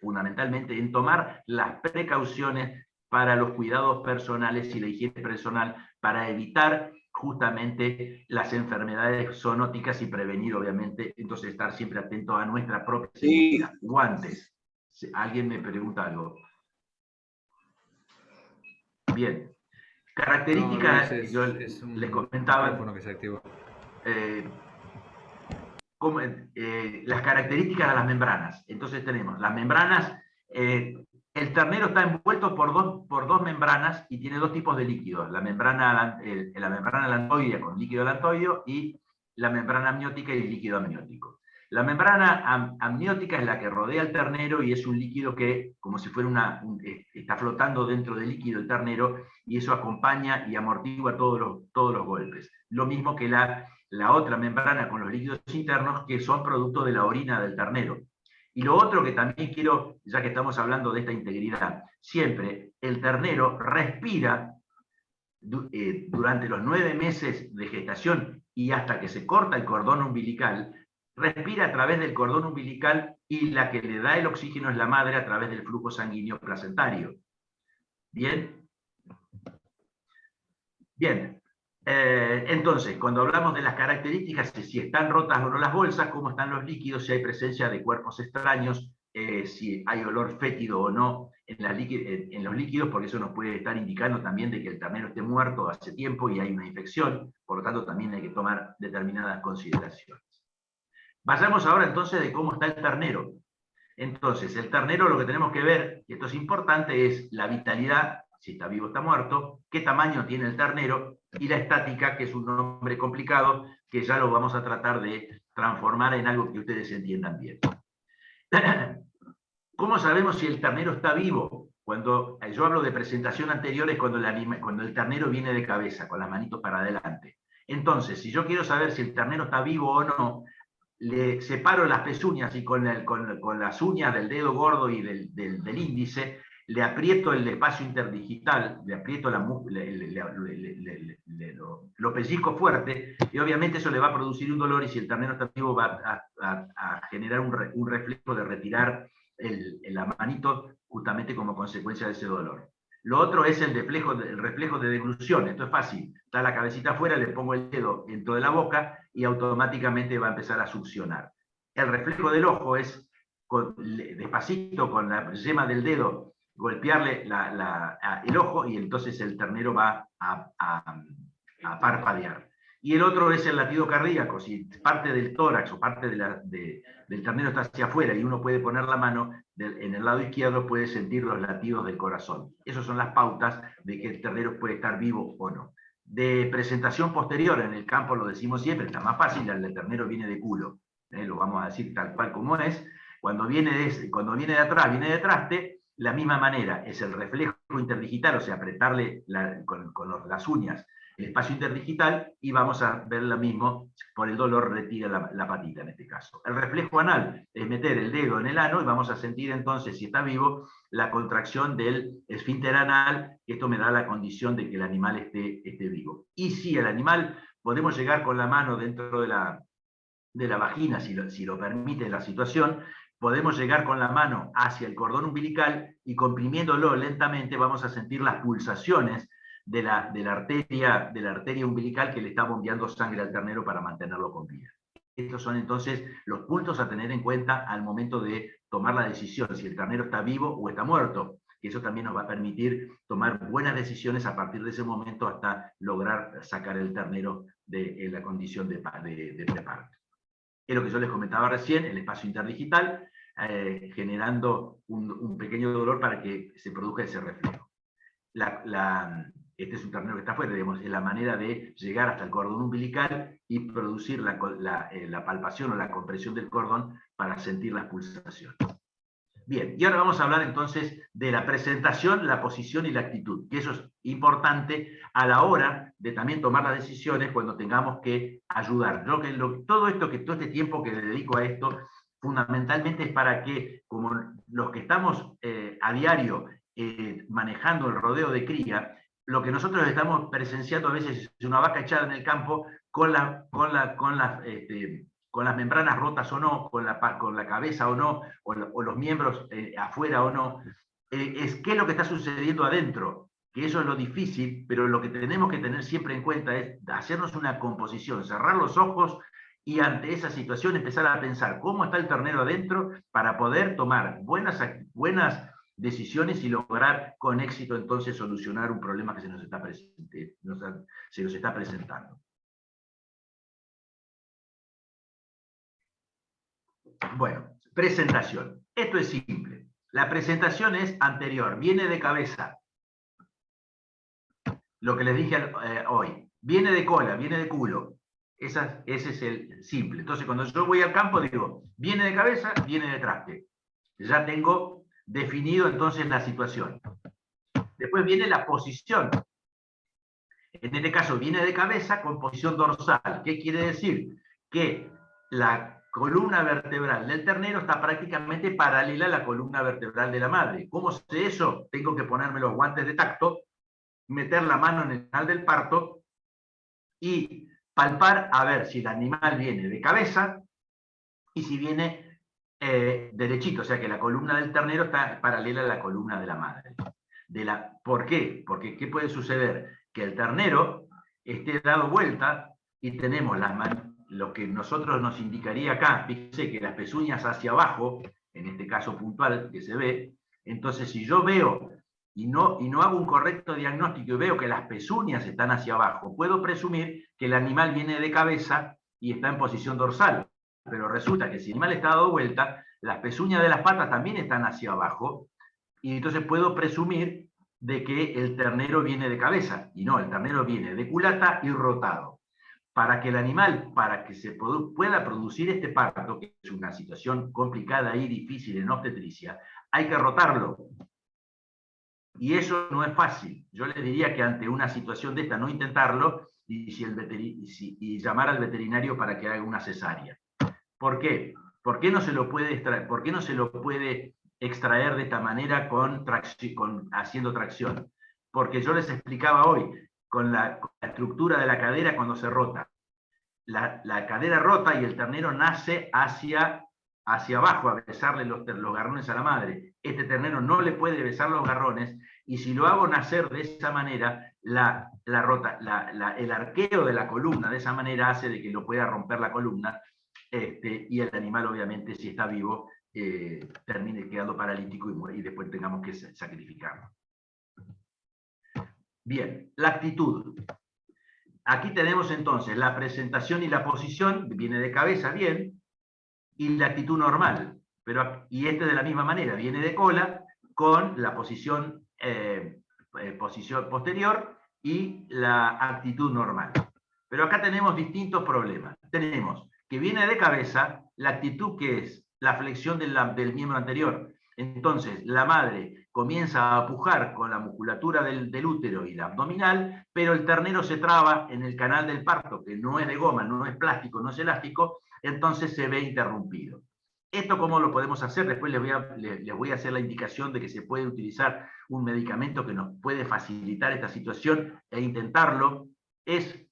fundamentalmente en tomar las precauciones para los cuidados personales y la higiene personal para evitar justamente las enfermedades zoonóticas y prevenir, obviamente, entonces estar siempre atento a nuestra propia seguridad. Guantes, alguien me pregunta algo. Bien. Características, no, yo es un les comentaba. micrófono que se activó. Las características de las membranas. Entonces tenemos las membranas, el ternero está envuelto por dos membranas y tiene dos tipos de líquidos, la membrana alantoidea con líquido alantoideo y la membrana amniótica y líquido amniótico. La membrana amniótica es la que rodea al ternero y es un líquido que, como si fuera está flotando dentro del líquido el ternero, y eso acompaña y amortigua todos los golpes. Lo mismo que la otra membrana con los líquidos internos, que son producto de la orina del ternero. Y lo otro que también quiero, ya que estamos hablando de esta integridad, siempre el ternero respira durante los 9 meses de gestación y hasta que se corta el cordón umbilical, respira a través del cordón umbilical, y la que le da el oxígeno es la madre a través del flujo sanguíneo placentario. ¿Bien? Bien. Entonces, cuando hablamos de las características, si están rotas o no las bolsas, cómo están los líquidos, si hay presencia de cuerpos extraños, si hay olor fétido o no en los líquidos, porque eso nos puede estar indicando también de que el ternero esté muerto hace tiempo y hay una infección, por lo tanto también hay que tomar determinadas consideraciones. Vayamos ahora entonces de cómo está el ternero. Entonces, el ternero, lo que tenemos que ver, y esto es importante, es la vitalidad, si está vivo o está muerto, qué tamaño tiene el ternero, y la estática, que es un nombre complicado, que ya lo vamos a tratar de transformar en algo que ustedes entiendan bien. ¿Cómo sabemos si el ternero está vivo? Cuando yo hablo de presentación anterior es cuando el ternero viene de cabeza, con las manitos para adelante. Entonces, si yo quiero saber si el ternero está vivo o no, le separo las pezuñas y con las uñas del dedo gordo y del índice, le aprieto el espacio interdigital, le aprieto lo pellizco fuerte, y obviamente eso le va a producir un dolor, y si el ternero está vivo va a generar un reflejo de retirar la manito justamente como consecuencia de ese dolor. Lo otro es el reflejo de deglución. Esto es fácil. Está la cabecita afuera, le pongo el dedo dentro de la boca y automáticamente va a empezar a succionar. El reflejo del ojo es despacito con la yema del dedo golpearle el ojo, y entonces el ternero va a parpadear. Y el otro es el latido cardíaco. Si parte del tórax o parte del ternero está hacia afuera y uno puede poner la mano en el lado izquierdo, puede sentir los latidos del corazón. Esas son las pautas de que el ternero puede estar vivo o no. De presentación posterior, en el campo lo decimos siempre, está más fácil, el ternero viene de culo. Lo vamos a decir tal cual como es. Cuando viene de atrás, viene de traste, la misma manera, es el reflejo interdigital, o sea, apretarle con las uñas el espacio interdigital, y vamos a ver lo mismo, por el dolor retira la patita en este caso. El reflejo anal es meter el dedo en el ano, y vamos a sentir entonces, si está vivo, la contracción del esfínter anal, que esto me da la condición de que el animal esté vivo. Y si el animal, podemos llegar con la mano dentro de la vagina, si lo permite la situación, podemos llegar con la mano hacia el cordón umbilical, y comprimiéndolo lentamente vamos a sentir las pulsaciones de la arteria umbilical que le está bombeando sangre al ternero para mantenerlo con vida. Estos son entonces los puntos a tener en cuenta al momento de tomar la decisión, si el ternero está vivo o está muerto. Y eso también nos va a permitir tomar buenas decisiones a partir de ese momento, hasta lograr sacar el ternero de la condición de preparto. Es lo que yo les comentaba recién, el espacio interdigital, generando un pequeño dolor para que se produzca ese reflejo. Este es un ternero que está afuera, digamos, es la manera de llegar hasta el cordón umbilical y producir la palpación o la compresión del cordón para sentir las pulsaciones. Bien, y ahora vamos a hablar entonces de la presentación, la posición y la actitud, que eso es importante a la hora de también tomar las decisiones cuando tengamos que ayudar. Todo este tiempo que le dedico a esto, fundamentalmente es para que, como los que estamos a diario manejando el rodeo de cría, lo que nosotros estamos presenciando a veces es una vaca echada en el campo con las membranas rotas o no, con la cabeza o no, o los miembros afuera o no. ¿Qué es lo que está sucediendo adentro? Que eso es lo difícil, pero lo que tenemos que tener siempre en cuenta es hacernos una composición, cerrar los ojos y ante esa situación empezar a pensar cómo está el ternero adentro para poder tomar buenas decisiones y lograr con éxito entonces solucionar un problema que se nos está presentando. Bueno, presentación. Esto es simple. La presentación es anterior, viene de cabeza. Lo que les dije hoy. Viene de cola, viene de culo. Ese es el simple. Entonces, cuando yo voy al campo, digo, viene de cabeza, viene de traste. Ya tengo definido entonces la situación. Después viene la posición. En este caso, viene de cabeza con posición dorsal. ¿Qué quiere decir? Que la columna vertebral del ternero está prácticamente paralela a la columna vertebral de la madre. ¿Cómo sé eso? Tengo que ponerme los guantes de tacto, meter la mano en el canal del parto y palpar a ver si el animal viene de cabeza y si viene derechito, o sea que la columna del ternero está paralela a la columna de la madre. ¿Por qué? Porque ¿qué puede suceder? Que el ternero esté dado vuelta y tenemos lo que nosotros nos indicaría acá, fíjense que las pezuñas hacia abajo, en este caso puntual que se ve, entonces si yo veo y no hago un correcto diagnóstico y veo que las pezuñas están hacia abajo, puedo presumir que el animal viene de cabeza y está en posición dorsal. Pero resulta que si el animal está dado vuelta, las pezuñas de las patas también están hacia abajo, y entonces puedo presumir de que el ternero viene de cabeza. Y no, el ternero viene de culata y rotado. Para que el animal, para que se pueda producir este parto, que es una situación complicada y difícil en obstetricia, hay que rotarlo. Y eso no es fácil. Yo les diría que ante una situación de esta no intentarlo y llamar al veterinario para que haga una cesárea. ¿Por qué? ¿Por qué no se lo puede extraer? ¿Por qué no se lo puede extraer de esta manera haciendo tracción? Porque yo les explicaba hoy, con la estructura de la cadera cuando se rota. La cadera rota y el ternero nace hacia abajo a besarle los garrones a la madre. Este ternero no le puede besar los garrones, y si lo hago nacer de esa manera, el arqueo de la columna de esa manera hace de que lo pueda romper la columna, y el animal obviamente, si está vivo, termine quedando paralítico y después tengamos que sacrificarlo. Bien, la actitud. Aquí tenemos entonces la presentación y la posición, viene de cabeza, bien, y la actitud normal, y de la misma manera, viene de cola con la posición posterior y la actitud normal. Pero acá tenemos distintos problemas. Tenemos que viene de cabeza, la actitud que es la flexión del miembro anterior. Entonces, la madre comienza a pujar con la musculatura del útero y la abdominal, pero el ternero se traba en el canal del parto, que no es de goma, no es plástico, no es elástico, entonces se ve interrumpido. ¿Esto cómo lo podemos hacer? Después les voy a hacer la indicación de que se puede utilizar un medicamento que nos puede facilitar esta situación e intentarlo. Es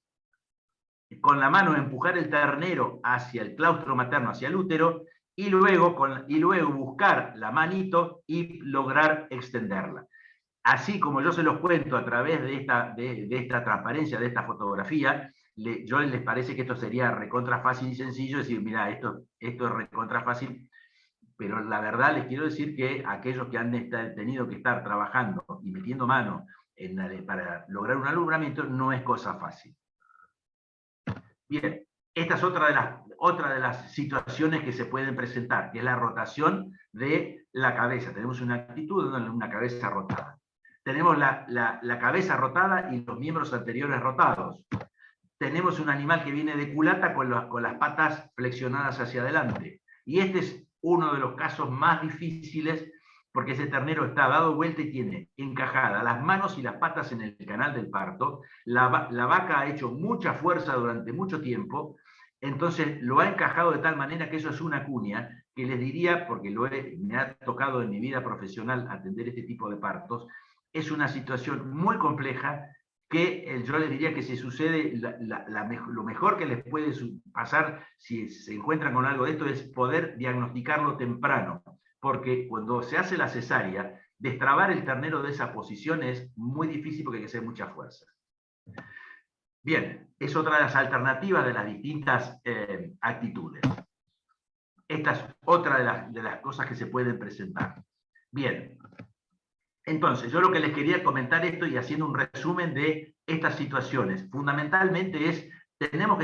con la mano empujar el ternero hacia el claustro materno, hacia el útero, y luego buscar la manito y lograr extenderla. Así como yo se los cuento a través de esta transparencia, de esta fotografía, yo les parece que esto sería recontra fácil y sencillo, decir, mira, esto es recontra fácil, pero la verdad les quiero decir que aquellos que han tenido que estar trabajando y metiendo mano para lograr un alumbramiento no es cosa fácil. Bien, esta es otra de las situaciones que se pueden presentar, que es la rotación de la cabeza. Tenemos una actitud, una cabeza rotada. Tenemos la cabeza rotada y los miembros anteriores rotados. Tenemos un animal que viene de culata con las patas flexionadas hacia adelante. Y este es uno de los casos más difíciles, porque ese ternero está dado vuelta y tiene encajadas las manos y las patas en el canal del parto. La vaca ha hecho mucha fuerza durante mucho tiempo, entonces lo ha encajado de tal manera que eso es una cuña, que les diría, porque me ha tocado en mi vida profesional atender este tipo de partos, es una situación muy compleja que yo les diría que si sucede, lo mejor que les puede pasar si se encuentran con algo de esto es poder diagnosticarlo temprano, porque cuando se hace la cesárea, destrabar el ternero de esa posición es muy difícil porque hay que hacer mucha fuerza. Bien, es otra de las alternativas de las distintas actitudes. Esta es otra de las cosas que se pueden presentar. Bien, entonces yo lo que les quería comentar esto y haciendo un resumen de estas situaciones, fundamentalmente es, tenemos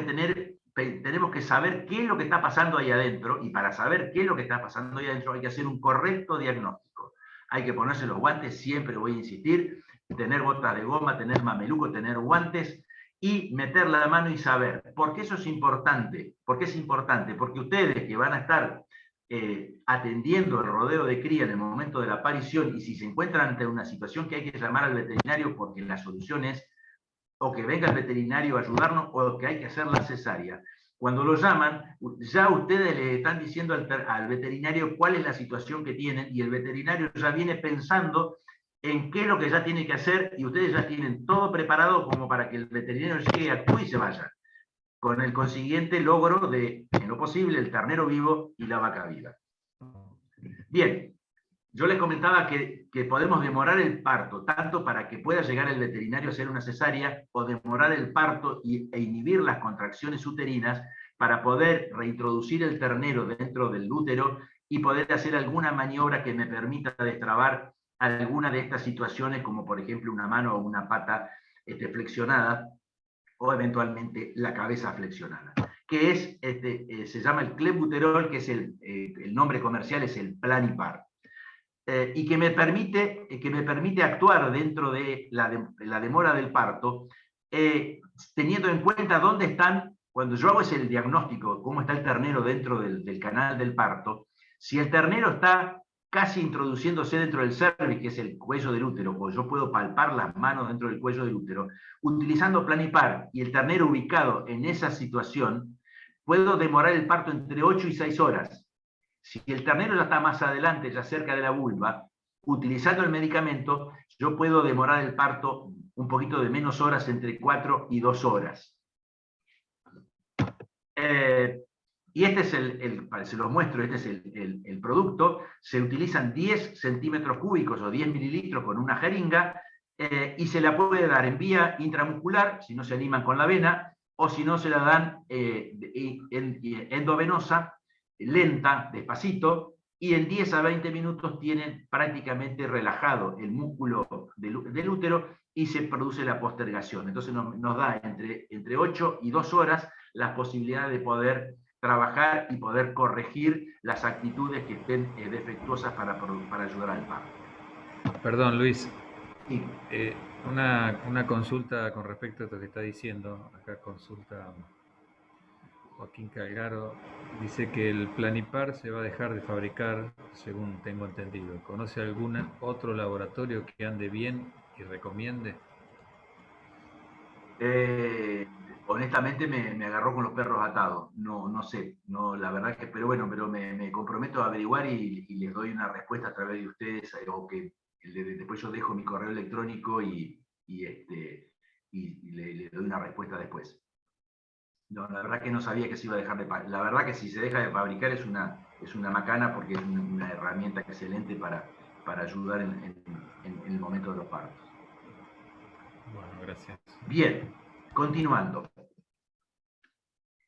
que saber qué es lo que está pasando ahí adentro, y para saber qué es lo que está pasando ahí adentro hay que hacer un correcto diagnóstico. Hay que ponerse los guantes, siempre voy a insistir, tener botas de goma, tener mameluco, tener guantes, y meter la mano y saber. ¿Por qué eso es importante? ¿Por qué es importante? Porque ustedes que van a estar atendiendo el rodeo de cría en el momento de la aparición, y si se encuentran ante una situación que hay que llamar al veterinario porque la solución es o que venga el veterinario a ayudarnos o que hay que hacer la cesárea, cuando lo llaman, ya ustedes le están diciendo al veterinario cuál es la situación que tienen, y el veterinario ya viene pensando en qué es lo que ya tiene que hacer, y ustedes ya tienen todo preparado como para que el veterinario llegue, actúe y se vaya, con el consiguiente logro de, en lo posible, el ternero vivo y la vaca viva. Bien, yo les comentaba que podemos demorar el parto, tanto para que pueda llegar el veterinario a hacer una cesárea, o demorar el parto e inhibir las contracciones uterinas para poder reintroducir el ternero dentro del útero y poder hacer alguna maniobra que me permita destrabar alguna de estas situaciones, como por ejemplo una mano o una pata flexionada, o eventualmente la cabeza flexionada, que es, se llama el clenbuterol, que es el nombre comercial es el Planipar, y que me permite actuar dentro de la demora del parto, teniendo en cuenta dónde están, cuando yo hago ese diagnóstico, cómo está el ternero dentro del canal del parto. Si el ternero está casi introduciéndose dentro del cervix, que es el cuello del útero, o yo puedo palpar las manos dentro del cuello del útero, utilizando Planipar y el ternero ubicado en esa situación, puedo demorar el parto entre 8 y 6 horas. Si el ternero ya está más adelante, ya cerca de la vulva, utilizando el medicamento, yo puedo demorar el parto un poquito de menos horas, entre 4 y 2 horas. Y este es se los muestro, este es el producto. Se utilizan 10 centímetros cúbicos o 10 mililitros con una jeringa, y se la puede dar en vía intramuscular, si no se animan con la vena, o si no se la dan endovenosa, lenta, despacito, y en 10 a 20 minutos tienen prácticamente relajado el músculo del útero y se produce la postergación. Entonces nos da entre 8 y 2 horas las posibilidades de poder trabajar y poder corregir las actitudes que estén defectuosas para ayudar al parto. Perdón, Luis. Sí. Una consulta con respecto a lo que está diciendo. Acá consulta Joaquín Calgaro. Dice que el Planipar se va a dejar de fabricar, según tengo entendido. ¿Conoce algún otro laboratorio que ande bien y recomiende? Honestamente me agarró con los perros atados. No sé, no, la verdad que, pero me comprometo a averiguar y les doy una respuesta a través de ustedes, o que después yo dejo mi correo electrónico y le doy una respuesta después. No, la verdad que no sabía que se iba a dejar de fabricar. La verdad que si se deja de fabricar es una macana, porque es una herramienta excelente para ayudar en el momento de los partos. Bueno, gracias. Bien, continuando.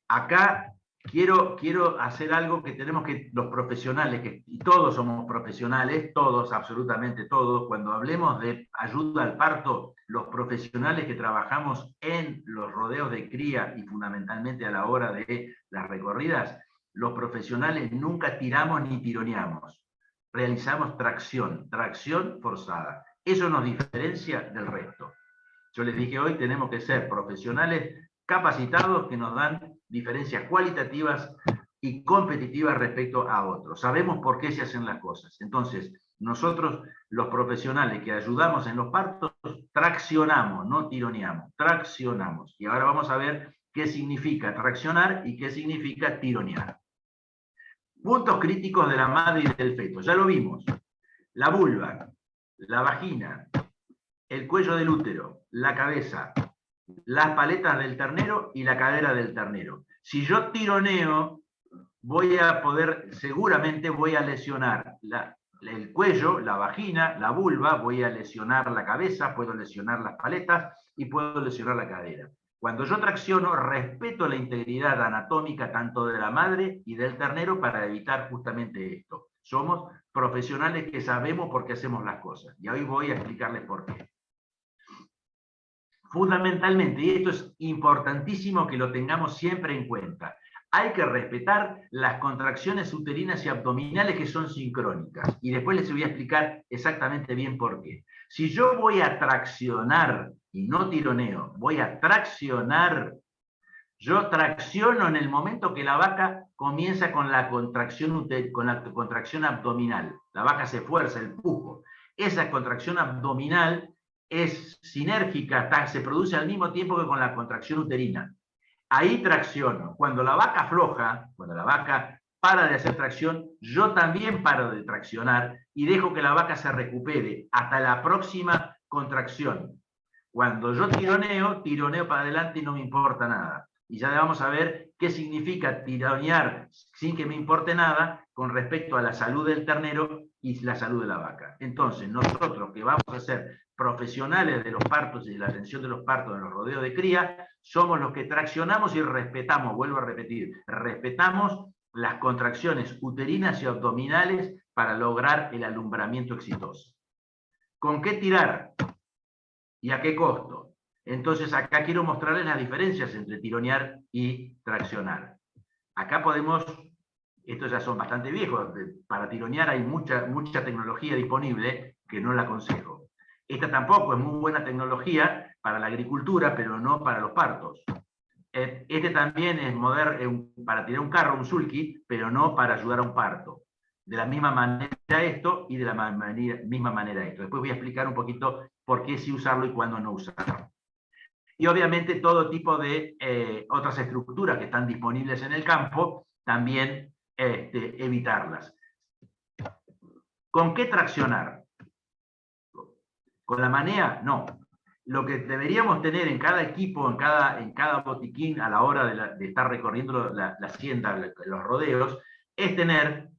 Acá quiero hacer algo que tenemos que, los profesionales, y todos somos profesionales, todos, absolutamente todos, cuando hablemos de ayuda al parto, los profesionales que trabajamos en los rodeos de cría y fundamentalmente a la hora de las recorridas, los profesionales nunca tiramos ni tironeamos, realizamos tracción forzada. Eso nos diferencia del resto. Yo les dije hoy, tenemos que ser profesionales capacitados que nos dan diferencias cualitativas y competitivas respecto a otros. Sabemos por qué se hacen las cosas. Entonces, nosotros, los profesionales que ayudamos en los partos, traccionamos, no tironeamos, traccionamos. Y ahora vamos a ver qué significa traccionar y qué significa tironear. Puntos críticos de la madre y del feto. Ya lo vimos. La vulva, la vagina, el cuello del útero, la cabeza, las paletas del ternero y la cadera del ternero. Si yo tironeo, seguramente voy a lesionar el cuello, la vagina, la vulva, voy a lesionar la cabeza, puedo lesionar las paletas y puedo lesionar la cadera. Cuando yo tracciono, respeto la integridad anatómica tanto de la madre y del ternero para evitar justamente esto. Somos profesionales que sabemos por qué hacemos las cosas. Y hoy voy a explicarles por qué. Fundamentalmente, y esto es importantísimo que lo tengamos siempre en cuenta, hay que respetar las contracciones uterinas y abdominales que son sincrónicas. Y después les voy a explicar exactamente bien por qué. Si yo voy a traccionar, y no tironeo, voy a traccionar, yo tracciono en el momento que la vaca comienza con la contracción abdominal. La vaca se esfuerza, el pujo. Esa contracción abdominal es sinérgica, se produce al mismo tiempo que con la contracción uterina. Ahí tracciono. Cuando la vaca afloja, cuando la vaca para de hacer tracción, yo también paro de traccionar y dejo que la vaca se recupere hasta la próxima contracción. Cuando yo tironeo para adelante y no me importa nada. Y ya vamos a ver qué significa tironear sin que me importe nada con respecto a la salud del ternero y la salud de la vaca. Entonces, nosotros que vamos a ser profesionales de los partos y de la atención de los partos en los rodeos de cría, somos los que traccionamos y respetamos, vuelvo a repetir, respetamos las contracciones uterinas y abdominales para lograr el alumbramiento exitoso. ¿Con qué tirar? ¿Y a qué costo? Entonces acá quiero mostrarles las diferencias entre tironear y traccionar. Acá podemos, estos ya son bastante viejos, para tironear hay mucha tecnología disponible que no la aconsejo. Esta tampoco es muy buena tecnología para la agricultura, pero no para los partos. Este también es para tirar un carro, un sulky, pero no para ayudar a un parto. De la misma manera esto y de la misma manera esto. Después voy a explicar un poquito por qué sí usarlo y cuándo no usarlo. Y obviamente todo tipo de otras estructuras que están disponibles en el campo, también evitarlas. ¿Con qué traccionar? ¿Con la manea? No. Lo que deberíamos tener en cada equipo, en cada botiquín, a la hora de estar recorriendo la hacienda, los rodeos, es tener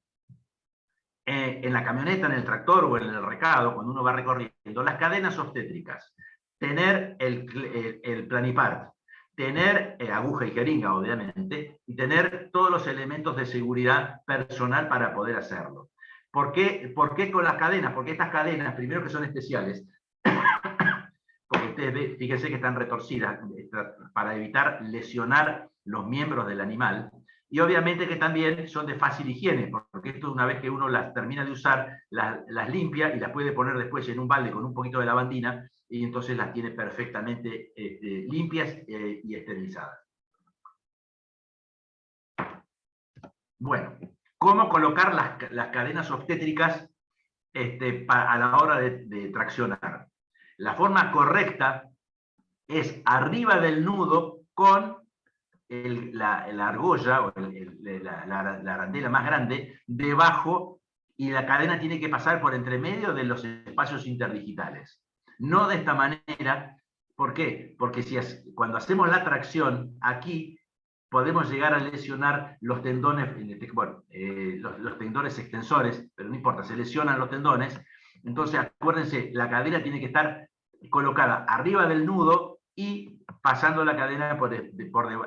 en la camioneta, en el tractor o en el recado, cuando uno va recorriendo, las cadenas obstétricas, tener el planipart, tener aguja y jeringa, obviamente, y tener todos los elementos de seguridad personal para poder hacerlo. ¿Por qué con las cadenas? Porque estas cadenas, primero que son especiales, porque ustedes fíjense que están retorcidas para evitar lesionar los miembros del animal, y obviamente que también son de fácil higiene, porque esto una vez que uno las termina de usar, las limpia y las puede poner después en un balde con un poquito de lavandina, y entonces las tiene perfectamente limpias y esterilizadas. Bueno, ¿cómo colocar las cadenas obstétricas a la hora de traccionar? La forma correcta es arriba del nudo con la argolla o la arandela más grande debajo, y la cadena tiene que pasar por entre medio de los espacios interdigitales. No de esta manera. ¿Por qué? Porque cuando hacemos la tracción, aquí podemos llegar a lesionar los tendones, los tendones extensores, pero no importa, se lesionan los tendones. Entonces, acuérdense, la cadena tiene que estar colocada arriba del nudo y pasando la cadena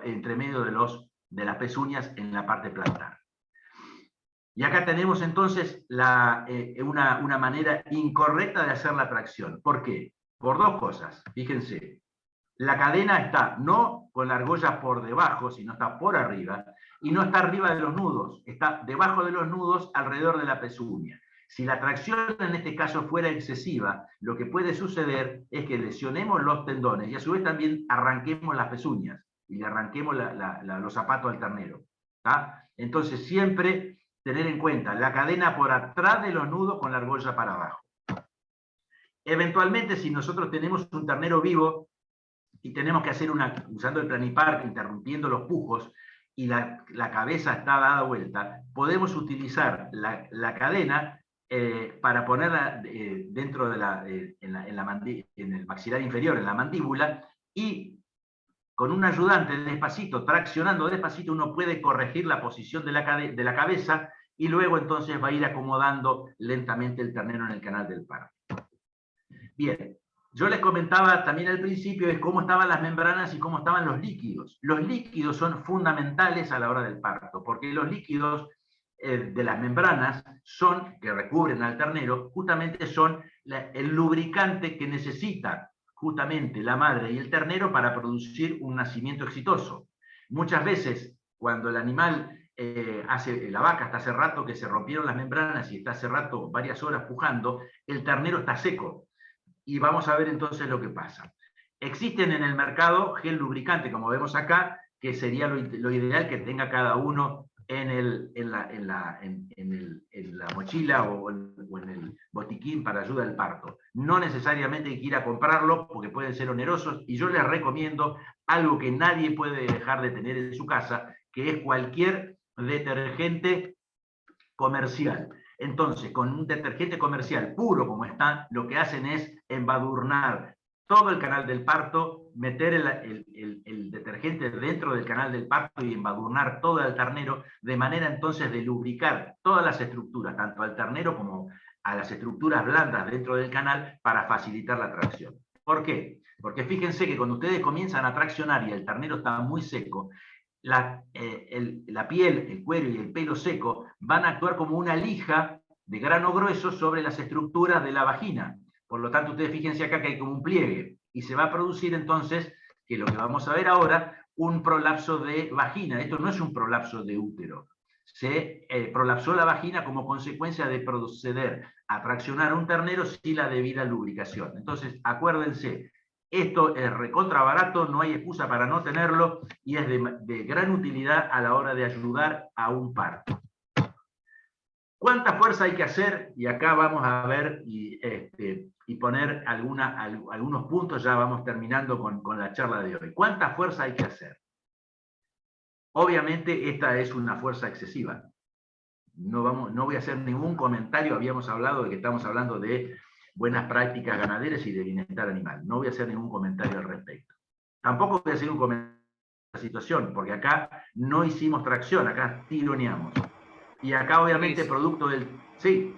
entre medio de las pezuñas en la parte plantar. Y acá tenemos entonces una manera incorrecta de hacer la tracción. ¿Por qué? Por dos cosas. Fíjense, la cadena está no con la argolla por debajo, sino está por arriba, y no está arriba de los nudos, está debajo de los nudos alrededor de la pezuña. Si la tracción en este caso fuera excesiva, lo que puede suceder es que lesionemos los tendones y a su vez también arranquemos las pezuñas y le arranquemos los zapatos al ternero. ¿tá? Entonces siempre tener en cuenta la cadena por atrás de los nudos con la argolla para abajo. Eventualmente, si nosotros tenemos un ternero vivo y tenemos que hacer usando el planipart, interrumpiendo los pujos, y la cabeza está dada vuelta, podemos utilizar la cadena para ponerla dentro de en el maxilar inferior, en la mandíbula, y con un ayudante despacito, traccionando despacito, uno puede corregir la posición de la cabeza, y luego entonces va a ir acomodando lentamente el ternero en el canal del parto. Bien, yo les comentaba también al principio de cómo estaban las membranas y cómo estaban los líquidos. Los líquidos son fundamentales a la hora del parto, porque los líquidos de las membranas que recubren al ternero, justamente son el lubricante que necesita justamente la madre y el ternero para producir un nacimiento exitoso. Muchas veces, cuando el animal la vaca está hace rato que se rompieron las membranas y está hace rato varias horas pujando, el ternero está seco. Y vamos a ver entonces lo que pasa. Existen en el mercado gel lubricante, como vemos acá, que sería lo ideal que tenga cada uno en la mochila o en el botiquín para ayuda al parto. No necesariamente hay que ir a comprarlo porque pueden ser onerosos, y yo les recomiendo algo que nadie puede dejar de tener en su casa, que es cualquier detergente comercial. Entonces, con un detergente comercial puro como está, lo que hacen es embadurnar todo el canal del parto, meter el detergente dentro del canal del parto y embadurnar todo el ternero, de manera entonces de lubricar todas las estructuras, tanto al ternero como a las estructuras blandas dentro del canal, para facilitar la tracción. ¿Por qué? Porque fíjense que cuando ustedes comienzan a traccionar y el ternero está muy seco, la piel, el cuero y el pelo seco van a actuar como una lija de grano grueso sobre las estructuras de la vagina. Por lo tanto, ustedes fíjense acá que hay como un pliegue, y se va a producir entonces, que lo que vamos a ver ahora, un prolapso de vagina. Esto no es un prolapso de útero. Se prolapsó la vagina como consecuencia de proceder a traccionar un ternero sin la debida lubricación. Entonces, acuérdense, esto es recontra barato, no hay excusa para no tenerlo, y es de gran utilidad a la hora de ayudar a un parto. ¿Cuánta fuerza hay que hacer? Y acá vamos a ver y poner algunos puntos, ya vamos terminando con la charla de hoy. ¿Cuánta fuerza hay que hacer? Obviamente esta es una fuerza excesiva. No voy a hacer ningún comentario, habíamos hablado de que estamos hablando de buenas prácticas ganaderas y de bienestar animal. No voy a hacer ningún comentario al respecto. Tampoco voy a hacer un comentario de la situación, porque acá no hicimos tracción, acá tironeamos. Y acá obviamente Luis, producto del... Sí.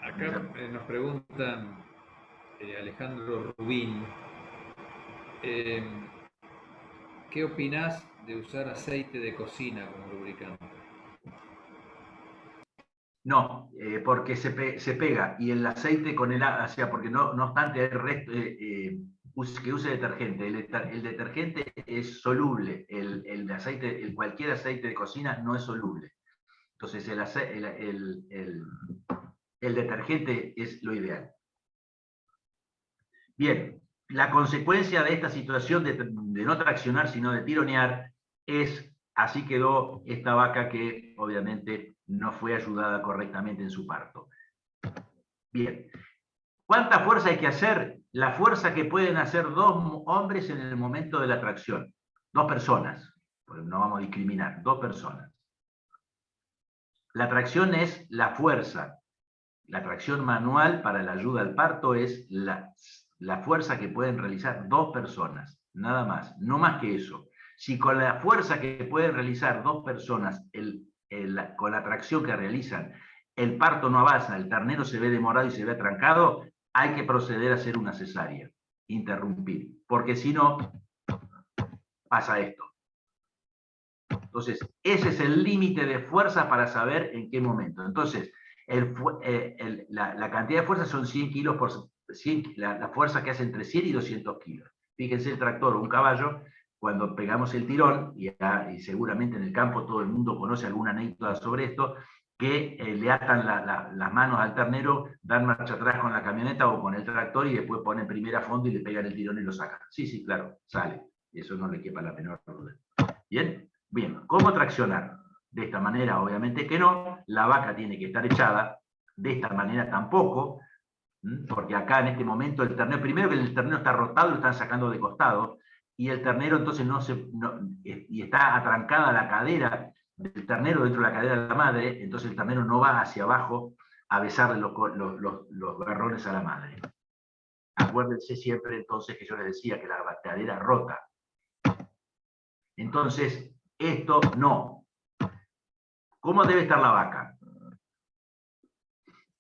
Acá nos preguntan Alejandro Rubín, ¿qué opinás de usar aceite de cocina como lubricante? No, porque se pega, y el aceite con el... O sea, porque no obstante hay resto, que use detergente. El detergente es soluble, cualquier aceite de cocina no es soluble. Entonces el detergente es lo ideal. Bien, la consecuencia de esta situación de no traccionar, sino de tironear, así quedó esta vaca que obviamente no fue ayudada correctamente en su parto. Bien, ¿cuánta fuerza hay que hacer? La fuerza que pueden hacer dos hombres en el momento de la tracción. Dos personas, porque no vamos a discriminar, dos personas. La tracción es la fuerza. La tracción manual para la ayuda al parto es la fuerza que pueden realizar dos personas, nada más, no más que eso. Si con la fuerza que pueden realizar dos personas, con la tracción que realizan, el parto no avanza, el ternero se ve demorado y se ve atrancado, hay que proceder a hacer una cesárea, interrumpir, porque si no, pasa esto. Entonces, ese es el límite de fuerza para saber en qué momento. Entonces, la cantidad de fuerza son 100 kilos por 100, la fuerza que hace entre 100 y 200 kilos. Fíjense el tractor o un caballo, cuando pegamos el tirón, y seguramente en el campo todo el mundo conoce alguna anécdota sobre esto, que le atan las manos al ternero, dan marcha atrás con la camioneta o con el tractor y después ponen primera a fondo y le pegan el tirón y lo sacan. Sí, claro, sale. Y eso no le quepa la menor duda. ¿Bien? Bien, ¿cómo traccionar? De esta manera, obviamente que no, la vaca tiene que estar echada, de esta manera tampoco, porque acá en este momento el ternero, primero que el ternero está rotado y lo están sacando de costado, y el ternero entonces y está atrancada la cadera del ternero dentro de la cadera de la madre, entonces el ternero no va hacia abajo a besarle los garrones a la madre. Acuérdense siempre entonces que yo les decía que la cadera rota. Entonces, esto no. ¿Cómo debe estar la vaca?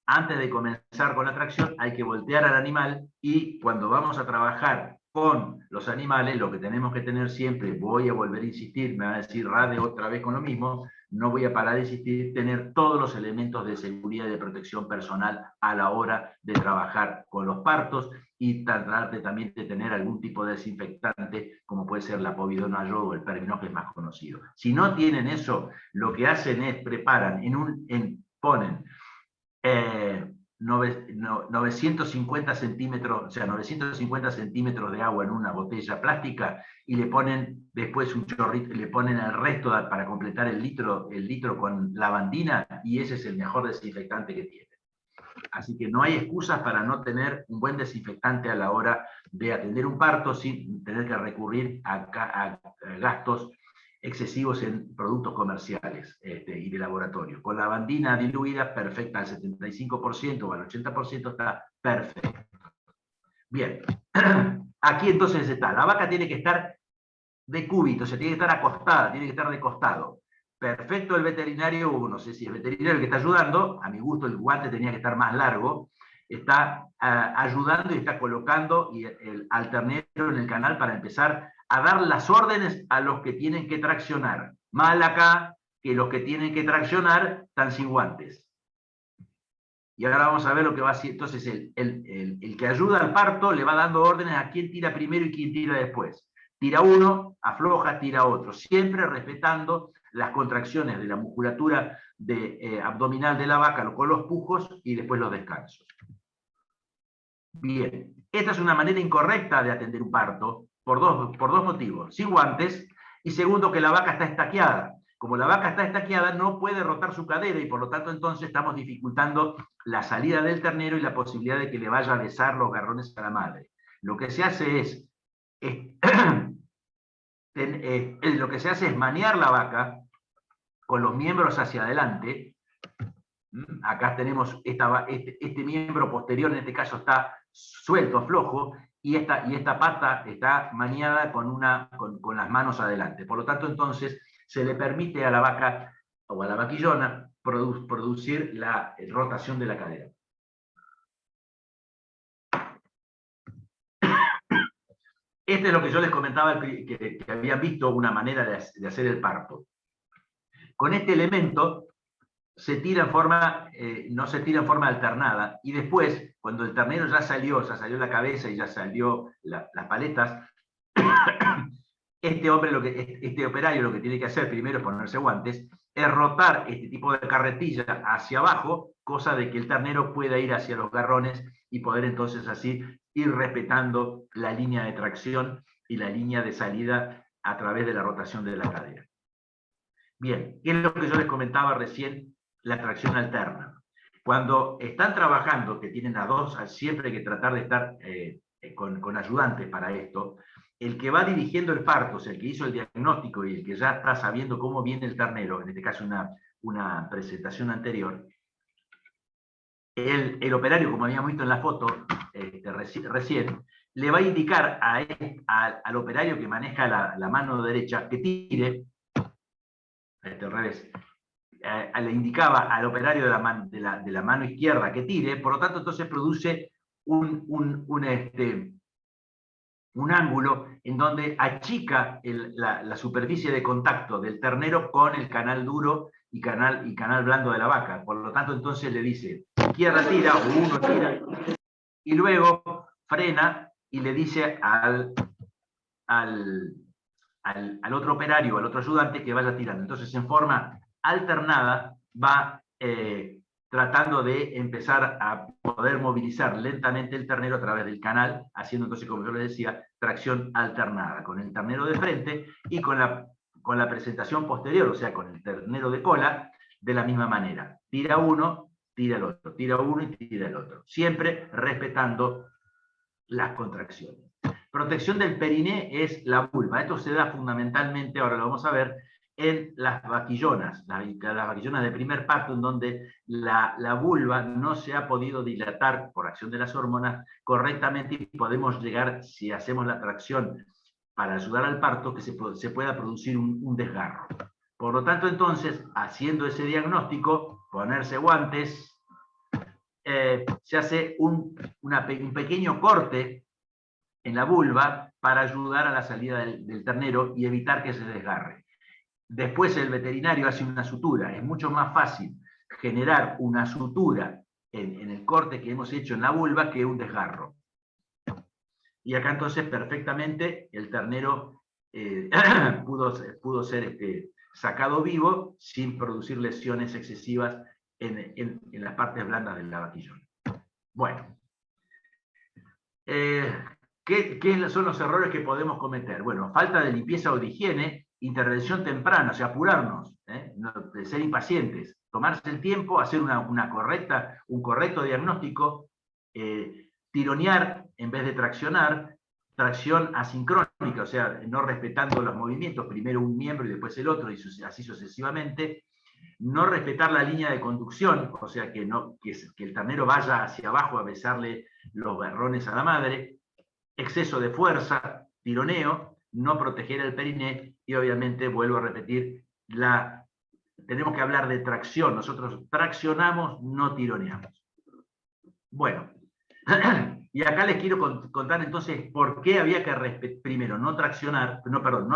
antes de comenzar con la tracción hay que voltear al animal, y cuando vamos a trabajar con los animales, lo que tenemos que tener siempre, voy a volver a insistir, me va a decir Rade otra vez con lo mismo, no voy a parar de insistir, tener todos los elementos de seguridad y de protección personal a la hora de trabajar con los partos, y tratar de también de tener algún tipo de desinfectante, como puede ser la povidona yodo o el Pervinón, que es más conocido. Si no tienen eso, lo que hacen es preparan, ponen 950 centímetros, o sea, 950 centímetros de agua en una botella plástica, y le ponen después un chorrito, le ponen el resto para completar el litro con lavandina, y ese es el mejor desinfectante que tiene. Así que no hay excusas para no tener un buen desinfectante a la hora de atender un parto sin tener que recurrir a gastos excesivos en productos comerciales y de laboratorio. Con la lavandina diluida, perfecta al 75% o al 80%, está perfecto. Bien, aquí entonces está, la vaca tiene que estar de cúbito, o sea, tiene que estar acostada, tiene que estar de costado. Perfecto el veterinario, no sé si el veterinario el que está ayudando, a mi gusto el guante tenía que estar más largo, está ayudando y está colocando al ternero en el canal para empezar a dar las órdenes a los que tienen que traccionar. Mal acá que los que tienen que traccionar están sin guantes. Y ahora vamos a ver lo que va a hacer. Entonces el que ayuda al parto le va dando órdenes a quién tira primero y quién tira después. Tira uno, afloja, tira otro, siempre respetando las contracciones de la musculatura abdominal de la vaca con los pujos y después los descansos. Bien, esta es una manera incorrecta de atender un parto por dos motivos. Sin guantes, y segundo, que la vaca está estaqueada. Como la vaca está estaqueada, no puede rotar su cadera, y por lo tanto entonces estamos dificultando la salida del ternero y la posibilidad de que le vaya a besar los garrones a la madre. Lo que se hace es manear la vaca con los miembros hacia adelante. Acá tenemos este miembro posterior, en este caso está suelto, flojo, y esta pata está maniada con las manos adelante. Por lo tanto, entonces, se le permite a la vaca o a la vaquillona producir la rotación de la cadera. Este es lo que yo les comentaba, que habían visto una manera de hacer el parto. Con este elemento se tira no se tira en forma alternada, y después, cuando el ternero ya salió la cabeza y ya salió las paletas, este operario lo que tiene que hacer primero es ponerse guantes, es rotar este tipo de carretilla hacia abajo, cosa de que el ternero pueda ir hacia los garrones y poder entonces así ir respetando la línea de tracción y la línea de salida a través de la rotación de la cadera. Bien, ¿qué es lo que yo les comentaba recién? La tracción alterna. Cuando están trabajando, que tienen a dos, siempre hay que tratar de estar con ayudantes para esto. El que va dirigiendo el parto, o sea, el que hizo el diagnóstico y el que ya está sabiendo cómo viene el ternero, en este caso una presentación anterior, el operario, como habíamos visto en la foto recién, le va a indicar al operario que maneja la mano derecha que tire, al revés, le indicaba al operario de la mano izquierda que tire, por lo tanto entonces produce un ángulo en donde achica la superficie de contacto del ternero con el canal duro y canal blando de la vaca. Por lo tanto entonces le dice, izquierda tira, o uno tira, y luego frena y le dice al otro operario, al otro ayudante, que vaya tirando. Entonces, en forma alternada, va tratando de empezar a poder movilizar lentamente el ternero a través del canal, haciendo entonces, como yo les decía, tracción alternada, con el ternero de frente y con la presentación posterior, o sea, con el ternero de cola, de la misma manera. Tira uno, tira el otro, tira uno y tira el otro. Siempre respetando las contracciones. Protección del periné es la vulva. Esto se da fundamentalmente, ahora lo vamos a ver, en las vaquillonas, las vaquillonas de primer parto, en donde la vulva no se ha podido dilatar por acción de las hormonas correctamente, y podemos llegar, si hacemos la tracción para ayudar al parto, que se pueda producir un desgarro. Por lo tanto, entonces, haciendo ese diagnóstico, ponerse guantes, se hace un pequeño corte en la vulva para ayudar a la salida del ternero y evitar que se desgarre. Después el veterinario hace una sutura. Es mucho más fácil generar una sutura en el corte que hemos hecho en la vulva que un desgarro. Y acá entonces perfectamente el ternero pudo ser sacado vivo sin producir lesiones excesivas en las partes blandas del lavaquillón. Bueno, ¿qué son los errores que podemos cometer? Bueno, falta de limpieza o de higiene, intervención temprana, o sea, apurarnos, no, de ser impacientes, tomarse el tiempo, hacer un correcto diagnóstico, tironear en vez de traccionar, tracción asincrónica, o sea, no respetando los movimientos, primero un miembro y después el otro, y así sucesivamente. No respetar la línea de conducción, o sea, que el ternero vaya hacia abajo a besarle los berrones a la madre. Exceso de fuerza, tironeo, no proteger el periné, y obviamente, vuelvo a repetir, tenemos que hablar de tracción. Nosotros traccionamos, no tironeamos. Bueno, y acá les quiero contar entonces por qué había que primero no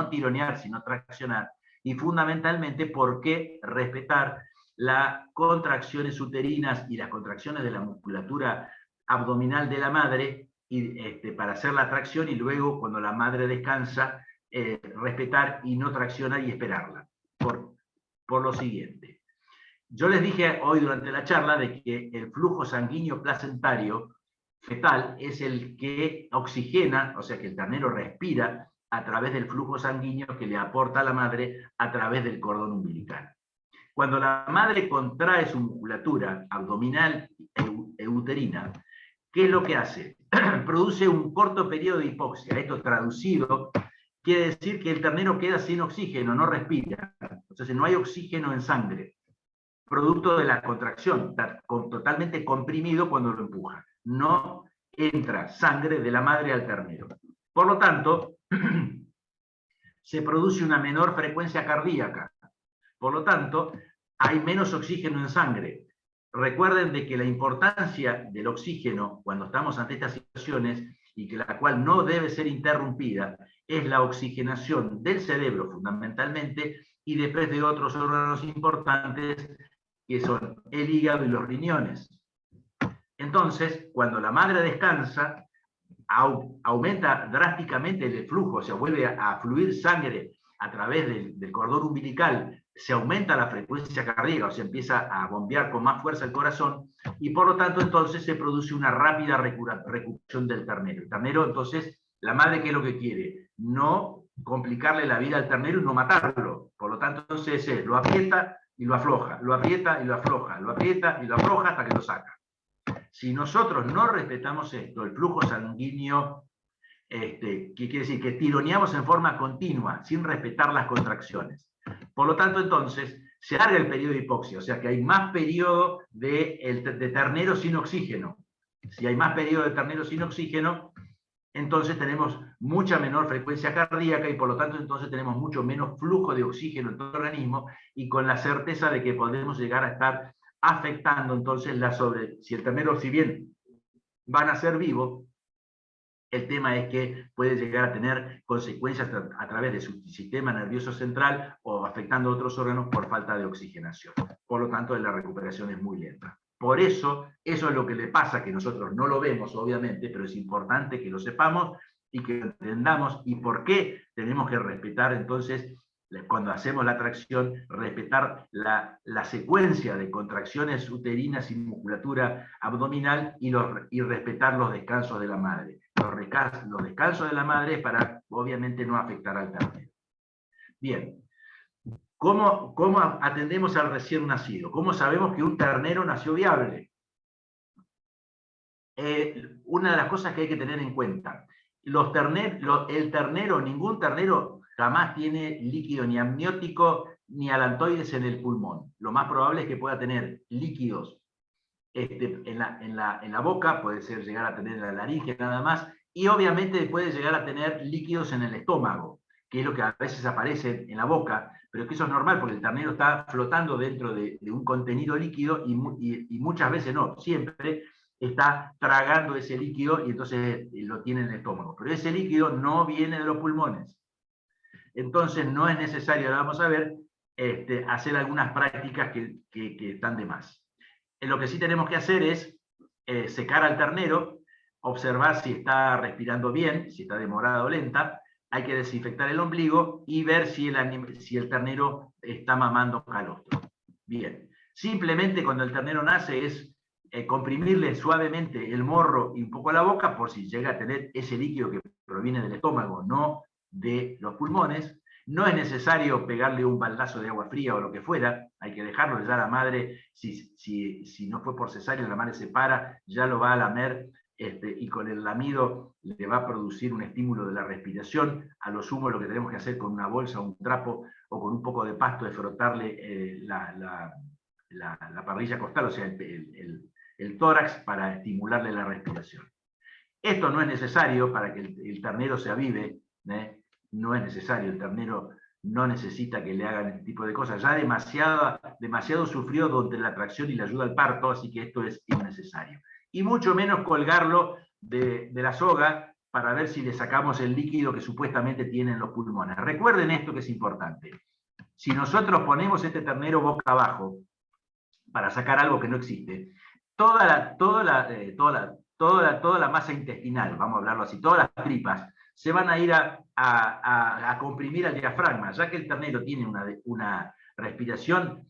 tironear, sino traccionar, y fundamentalmente por qué respetar las contracciones uterinas y las contracciones de la musculatura abdominal de la madre para hacer la tracción, y luego cuando la madre descansa, respetar y no traccionar y esperarla. Por lo siguiente. Yo les dije hoy durante la charla de que el flujo sanguíneo placentario fetal es el que oxigena, o sea que el ternero respira a través del flujo sanguíneo que le aporta a la madre a través del cordón umbilical. Cuando la madre contrae su musculatura abdominal e uterina, ¿qué es lo que hace? Produce un corto periodo de hipoxia. Esto traducido quiere decir que el ternero queda sin oxígeno, no respira. Entonces no hay oxígeno en sangre, producto de la contracción, está totalmente comprimido cuando lo empuja. No entra sangre de la madre al ternero. Por lo tanto, se produce una menor frecuencia cardíaca. Por lo tanto, hay menos oxígeno en sangre. Recuerden de que la importancia del oxígeno cuando estamos ante estas situaciones, y que la cual no debe ser interrumpida, es la oxigenación del cerebro fundamentalmente, y después de otros órganos importantes que son el hígado y los riñones. Entonces, cuando la madre descansa, aumenta drásticamente el flujo, o sea, vuelve a fluir sangre a través del cordón umbilical, se aumenta la frecuencia cardíaca, o sea, empieza a bombear con más fuerza el corazón, y por lo tanto entonces se produce una rápida recuperación del ternero. El ternero, entonces, la madre, ¿qué es lo que quiere? No complicarle la vida al ternero y no matarlo. Por lo tanto, entonces lo aprieta y lo afloja, lo aprieta y lo afloja, lo aprieta y lo afloja hasta que lo saca. Si nosotros no respetamos esto, el flujo sanguíneo, ¿qué quiere decir? Que tironeamos en forma continua, sin respetar las contracciones. Por lo tanto, entonces, se alarga el periodo de hipoxia, o sea que hay más periodo de ternero sin oxígeno. Si hay más periodo de ternero sin oxígeno, entonces tenemos mucha menor frecuencia cardíaca, y por lo tanto entonces tenemos mucho menos flujo de oxígeno en todo el organismo, y con la certeza de que podemos llegar a estar afectando entonces si el ternero, si bien van a ser vivos, el tema es que puede llegar a tener consecuencias a través de su sistema nervioso central o afectando a otros órganos por falta de oxigenación. Por lo tanto, la recuperación es muy lenta. Por eso es lo que le pasa, que nosotros no lo vemos, obviamente, pero es importante que lo sepamos y que lo entendamos, y por qué tenemos que respetar entonces, cuando hacemos la tracción, respetar la secuencia de contracciones uterinas y musculatura abdominal, y respetar los descansos de la madre. Los descansos de la madre para, obviamente, no afectar al ternero. Bien, ¿cómo atendemos al recién nacido? ¿Cómo sabemos que un ternero nació viable? Una de las cosas que hay que tener en cuenta, ningún ternero jamás tiene líquido ni amniótico ni alantoides en el pulmón. Lo más probable es que pueda tener líquidos en la boca, puede llegar a tener en la laringe nada más, y obviamente puede llegar a tener líquidos en el estómago, que es lo que a veces aparece en la boca, pero que eso es normal porque el ternero está flotando dentro de un contenido líquido y muchas veces no, siempre está tragando ese líquido y entonces lo tiene en el estómago. Pero ese líquido no viene de los pulmones. Entonces no es necesario, ahora vamos a ver, hacer algunas prácticas que están de más. Lo que sí tenemos que hacer es secar al ternero, observar si está respirando bien, si está demorada o lenta, hay que desinfectar el ombligo y ver si el ternero está mamando calostro. Bien, simplemente cuando el ternero nace es comprimirle suavemente el morro y un poco la boca por si llega a tener ese líquido que proviene del estómago, no de los pulmones. No es necesario pegarle un baldazo de agua fría o lo que fuera, hay que dejarlo, ya la madre, si no fue por cesárea, la madre se para, ya lo va a lamer, y con el lamido le va a producir un estímulo de la respiración. A lo sumo lo que tenemos que hacer con una bolsa, un trapo o con un poco de pasto es frotarle la parrilla costal, o sea, el tórax para estimularle la respiración. Esto no es necesario para que el ternero se avive, no es necesario, el ternero no necesita que le hagan este tipo de cosas, ya demasiado sufrió durante la tracción y la ayuda al parto, así que esto es innecesario. Y mucho menos colgarlo de la soga para ver si le sacamos el líquido que supuestamente tienen los pulmones. Recuerden esto que es importante. Si nosotros ponemos este ternero boca abajo para sacar algo que no existe, toda la masa intestinal, vamos a hablarlo así, todas las tripas, se van a ir a comprimir al diafragma, ya que el ternero tiene una respiración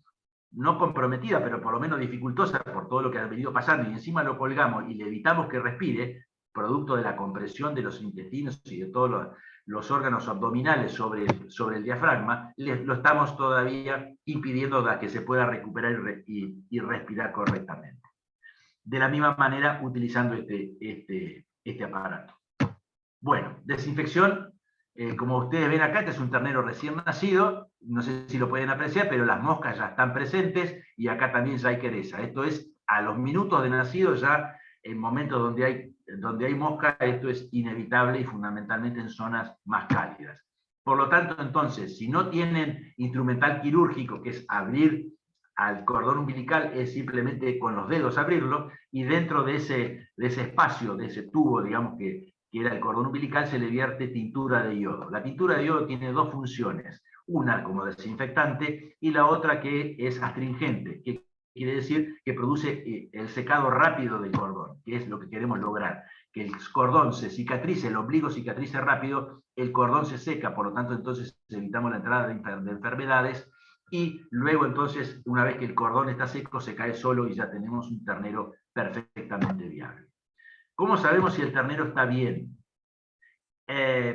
no comprometida, pero por lo menos dificultosa por todo lo que ha venido pasando, y encima lo colgamos y le evitamos que respire, producto de la compresión de los intestinos y de todos los órganos abdominales sobre el diafragma, lo estamos todavía impidiendo que se pueda recuperar y respirar correctamente. De la misma manera, utilizando este aparato. Bueno, desinfección, como ustedes ven acá, este es un ternero recién nacido, no sé si lo pueden apreciar, pero las moscas ya están presentes y acá también ya hay quereza. Esto es a los minutos de nacido, ya en momentos donde hay mosca, esto es inevitable y fundamentalmente en zonas más cálidas. Por lo tanto, entonces, si no tienen instrumental quirúrgico, que es abrir al cordón umbilical, es simplemente con los dedos abrirlo, y dentro de ese espacio, de ese tubo, digamos, que era el cordón umbilical, se le vierte tintura de yodo. La tintura de yodo tiene dos funciones, una como desinfectante y la otra que es astringente, que quiere decir que produce el secado rápido del cordón, que es lo que queremos lograr, que el cordón se cicatrice, el ombligo cicatrice rápido, el cordón se seca, por lo tanto entonces evitamos la entrada de enfermedades, y luego entonces, una vez que el cordón está seco, se cae solo y ya tenemos un ternero perfectamente viable. ¿Cómo sabemos si el ternero está bien?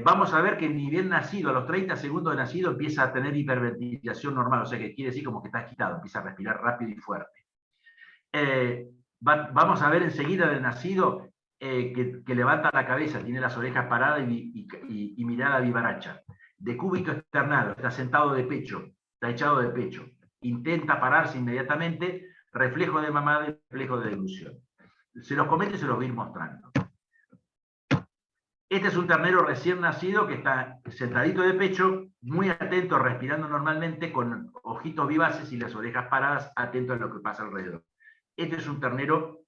Vamos a ver que ni bien nacido, a los 30 segundos de nacido, empieza a tener hiperventilación normal, o sea que quiere decir como que está agitado, empieza a respirar rápido y fuerte. Vamos a ver enseguida de nacido que levanta la cabeza, tiene las orejas paradas y mirada vivaracha. Decúbito externado, está sentado de pecho, está echado de pecho. Intenta pararse inmediatamente, reflejo de mamada y reflejo de deglución. Se los comento y se los voy a ir mostrando. Este es un ternero recién nacido que está sentadito de pecho, muy atento, respirando normalmente, con ojitos vivaces y las orejas paradas, atento a lo que pasa alrededor. Este es un ternero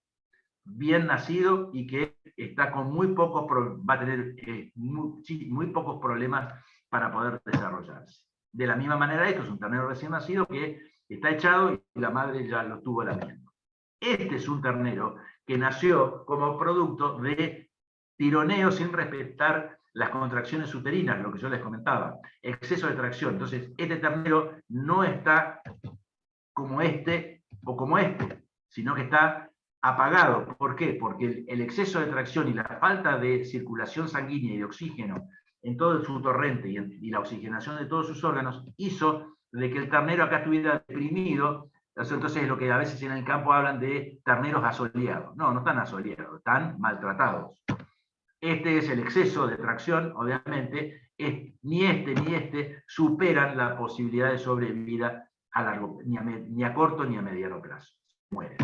bien nacido y que está con va a tener muy pocos problemas para poder desarrollarse. De la misma manera, esto es un ternero recién nacido que está echado y la madre ya lo estuvo lamiendo. Este es un ternero que nació como producto de tironeo sin respetar las contracciones uterinas, lo que yo les comentaba, exceso de tracción. Entonces, este ternero no está como este o como este, sino que está apagado. ¿Por qué? Porque el exceso de tracción y la falta de circulación sanguínea y de oxígeno en todo su torrente y la oxigenación de todos sus órganos hizo de que el ternero acá estuviera deprimido. Entonces, lo que a veces en el campo hablan de terneros asoleados. No, no están asoleados, están maltratados. Este es el exceso de tracción, obviamente, ni este superan la posibilidad de sobrevida ni a corto ni a mediano plazo. Mueren.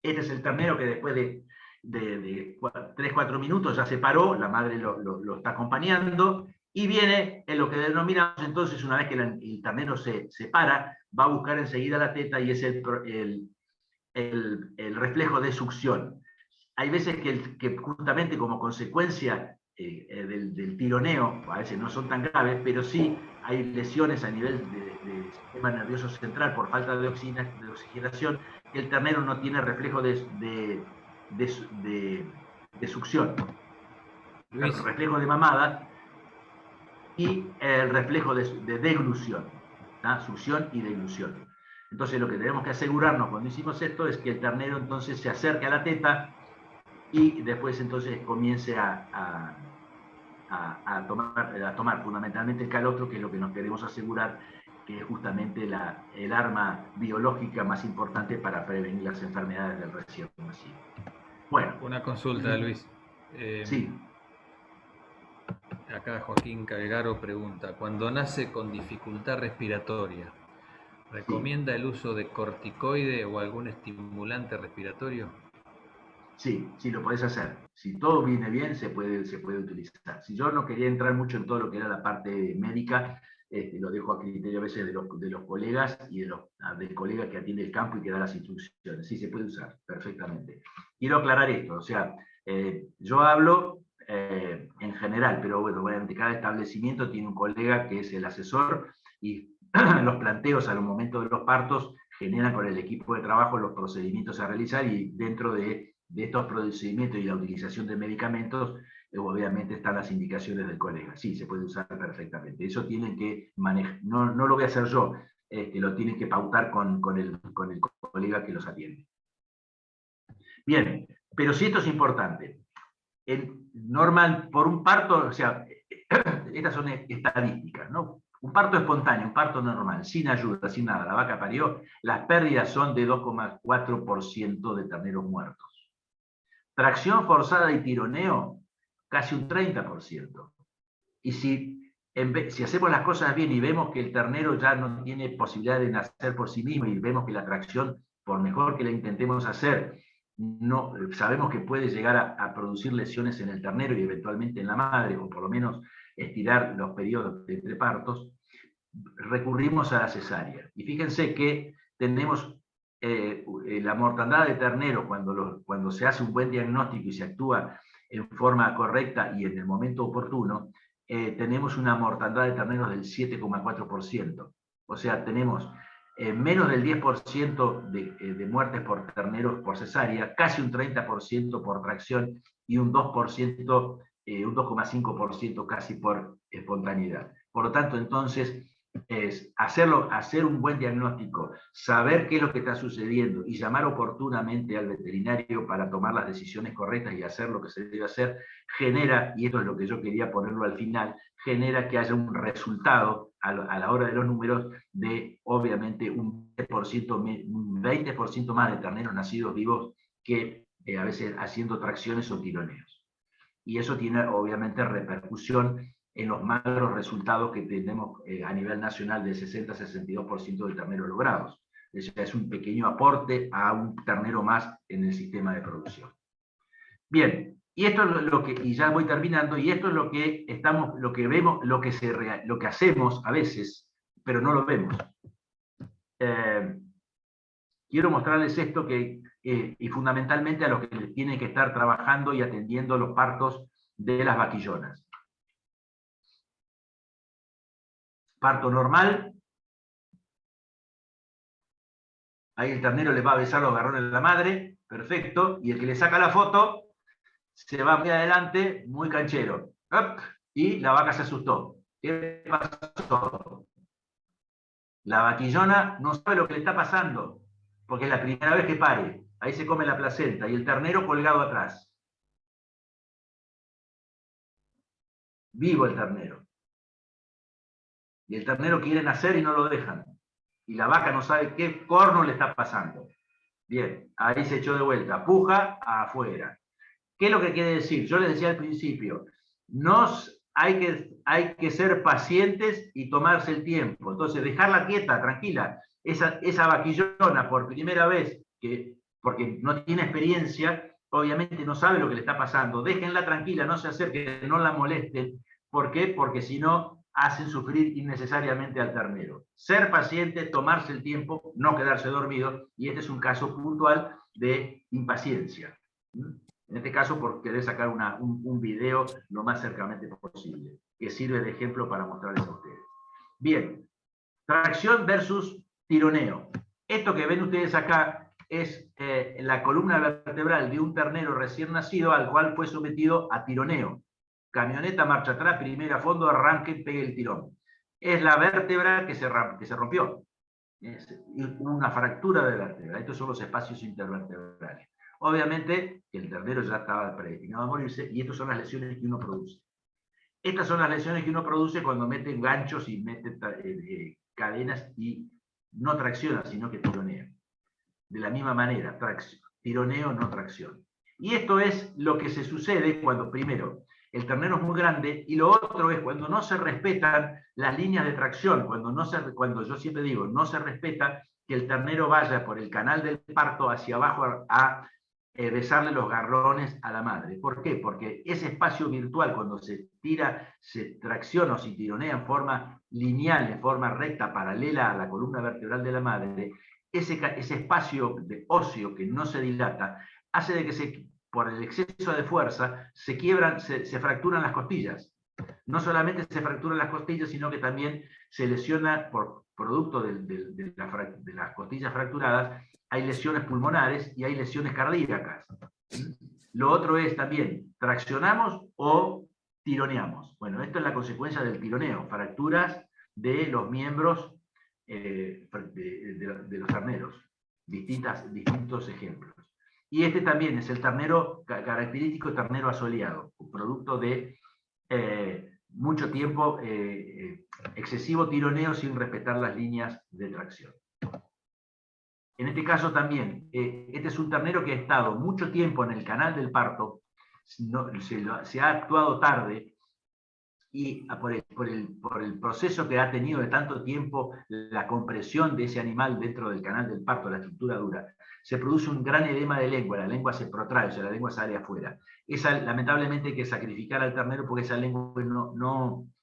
Este es el ternero que después de 3-4 minutos ya se paró, la madre lo está acompañando, Y viene en lo que denominamos entonces, una vez que el ternero se para, va a buscar enseguida la teta y es el reflejo de succión. Hay veces que justamente como consecuencia del tironeo, a veces no son tan graves, pero sí hay lesiones a nivel del sistema nervioso central por falta de oxigenación, que el ternero no tiene reflejo de succión. El reflejo de mamada y el reflejo de deglución, ¿tá? Succión y deglución. Entonces lo que tenemos que asegurarnos cuando hicimos esto es que el ternero entonces se acerque a la teta y después entonces comience a tomar fundamentalmente el calostro, que es lo que nos queremos asegurar, que es justamente el arma biológica más importante para prevenir las enfermedades del recién nacido. Bueno. Una consulta, Luis. Sí. Acá Joaquín Calgaro pregunta, cuando nace con dificultad respiratoria, ¿recomienda el uso de corticoide o algún estimulante respiratorio? Sí, sí, lo podés hacer. Si todo viene bien, se puede utilizar. Si yo no quería entrar mucho en todo lo que era la parte médica, lo dejo a criterio a veces de los colegas y del colega que atiende el campo y que da las instrucciones. Sí, se puede usar perfectamente. Quiero aclarar esto, o sea, yo hablo en general, pero bueno, obviamente cada establecimiento tiene un colega que es el asesor y los planteos a los momentos de los partos generan con el equipo de trabajo los procedimientos a realizar y dentro de estos procedimientos y la utilización de medicamentos, obviamente están las indicaciones del colega. Sí, se puede usar perfectamente. Eso tienen que manejar, no lo voy a hacer yo, lo tienen que pautar con el colega que los atiende. Bien, pero sí esto es importante. Normal, por un parto, o sea, estas son estadísticas, ¿no? Un parto espontáneo, un parto normal, sin ayuda, sin nada, la vaca parió, las pérdidas son de 2,4% de terneros muertos. Tracción forzada y tironeo, casi un 30%. Y si hacemos las cosas bien y vemos que el ternero ya no tiene posibilidad de nacer por sí mismo y vemos que la tracción, por mejor que la intentemos hacer, no, sabemos que puede llegar a producir lesiones en el ternero y eventualmente en la madre, o por lo menos estirar los periodos entre partos, recurrimos a la cesárea. Y fíjense que tenemos la mortandad de ternero cuando se hace un buen diagnóstico y se actúa en forma correcta y en el momento oportuno, tenemos una mortandad de terneros del 7,4%. O sea, tenemos menos del 10% de muertes por terneros por cesárea, casi un 30% por tracción y un 2%, un 2,5% casi por espontaneidad. Por lo tanto, entonces, es hacer un buen diagnóstico, saber qué es lo que está sucediendo y llamar oportunamente al veterinario para tomar las decisiones correctas y hacer lo que se debe hacer, genera, y esto es lo que yo quería ponerlo al final, genera que haya un resultado a la hora de los números de, obviamente, un 20% más de terneros nacidos vivos que a veces haciendo tracciones o tironeos. Y eso tiene, obviamente, repercusión en los malos resultados que tenemos a nivel nacional de 60-62% de terneros logrados. Es un pequeño aporte a un ternero más en el sistema de producción. Bien, y esto es lo que, y ya voy terminando, y esto es lo que vemos, lo que hacemos a veces, pero no lo vemos. Quiero mostrarles esto y fundamentalmente a los que tienen que estar trabajando y atendiendo los partos de las vaquillonas. Parto normal. Ahí el ternero le va a besar los garrones de la madre, perfecto, y el que le saca la foto se va muy adelante, muy canchero. Y la vaca se asustó. ¿Qué pasó? La vaquillona no sabe lo que le está pasando, porque es la primera vez que pare. Ahí se come la placenta y el ternero colgado atrás. Vivo el ternero. Y el ternero quiere nacer y no lo dejan. Y la vaca no sabe qué corno le está pasando. Bien, ahí se echó de vuelta. Puja afuera. ¿Qué es lo que quiere decir? Yo les decía al principio, hay que ser pacientes y tomarse el tiempo. Entonces, dejarla quieta, tranquila. Esa vaquillona, por primera vez, porque no tiene experiencia, obviamente no sabe lo que le está pasando. Déjenla tranquila, no se acerquen, no la molesten. ¿Por qué? Porque si no, hacen sufrir innecesariamente al ternero. Ser paciente, tomarse el tiempo, no quedarse dormido, y este es un caso puntual de impaciencia. En este caso, por querer sacar un video lo más cercanamente posible, que sirve de ejemplo para mostrarles a ustedes. Bien, tracción versus tironeo. Esto que ven ustedes acá es la columna vertebral de un ternero recién nacido al cual fue sometido a tironeo. Camioneta, marcha atrás, primera, fondo, arranque, pegue el tirón. Es la vértebra que se rompió. Hubo una fractura de vértebra. Estos son los espacios intervertebrales. Obviamente, el ternero ya estaba predestinado a morirse, y estas son las lesiones que uno produce. Estas son las lesiones que uno produce cuando mete ganchos y mete cadenas y no tracciona, sino que tironea. De la misma manera, tironeo, no tracción. Y esto es lo que se sucede cuando, primero, el ternero es muy grande, y lo otro es cuando no se respetan las líneas de tracción, cuando yo siempre digo, no se respeta que el ternero vaya por el canal del parto hacia abajo a besarle los garrones a la madre. ¿Por qué? Porque ese espacio virtual, cuando se tira, se tracciona o se tironea en forma lineal, en forma recta, paralela a la columna vertebral de la madre, ese espacio de óseo que no se dilata, hace de que por el exceso de fuerza se quiebran, se fracturan las costillas. No solamente se fracturan las costillas, sino que también se lesiona, por producto de las costillas fracturadas, hay lesiones pulmonares y hay lesiones cardíacas. Lo otro es también, traccionamos o tironeamos. Bueno, esto es la consecuencia del tironeo, fracturas de los miembros de los terneros, distintos ejemplos. Y este también es el ternero característico, ternero asoleado, producto de mucho tiempo excesivo tironeo sin respetar las líneas de tracción. En este caso también, este es un ternero que ha estado mucho tiempo en el canal del parto, se ha actuado tarde, y por el proceso que ha tenido de tanto tiempo, la compresión de ese animal dentro del canal del parto, la estructura dura, se produce un gran edema de lengua, la lengua se protrae, o sea, la lengua sale afuera. Lamentablemente hay que sacrificar al ternero, porque esa lengua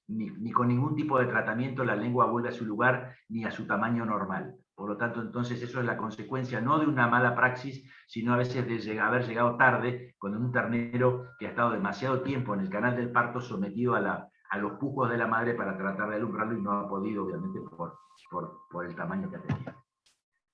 ni con ningún tipo de tratamiento la lengua vuelve a su lugar ni a su tamaño normal. Por lo tanto, entonces, eso es la consecuencia no de una mala praxis, sino a veces de haber llegado tarde con un ternero que ha estado demasiado tiempo en el canal del parto sometido a los pujos de la madre para tratar de alumbrarlo, y no ha podido, obviamente, por el tamaño que ha tenido.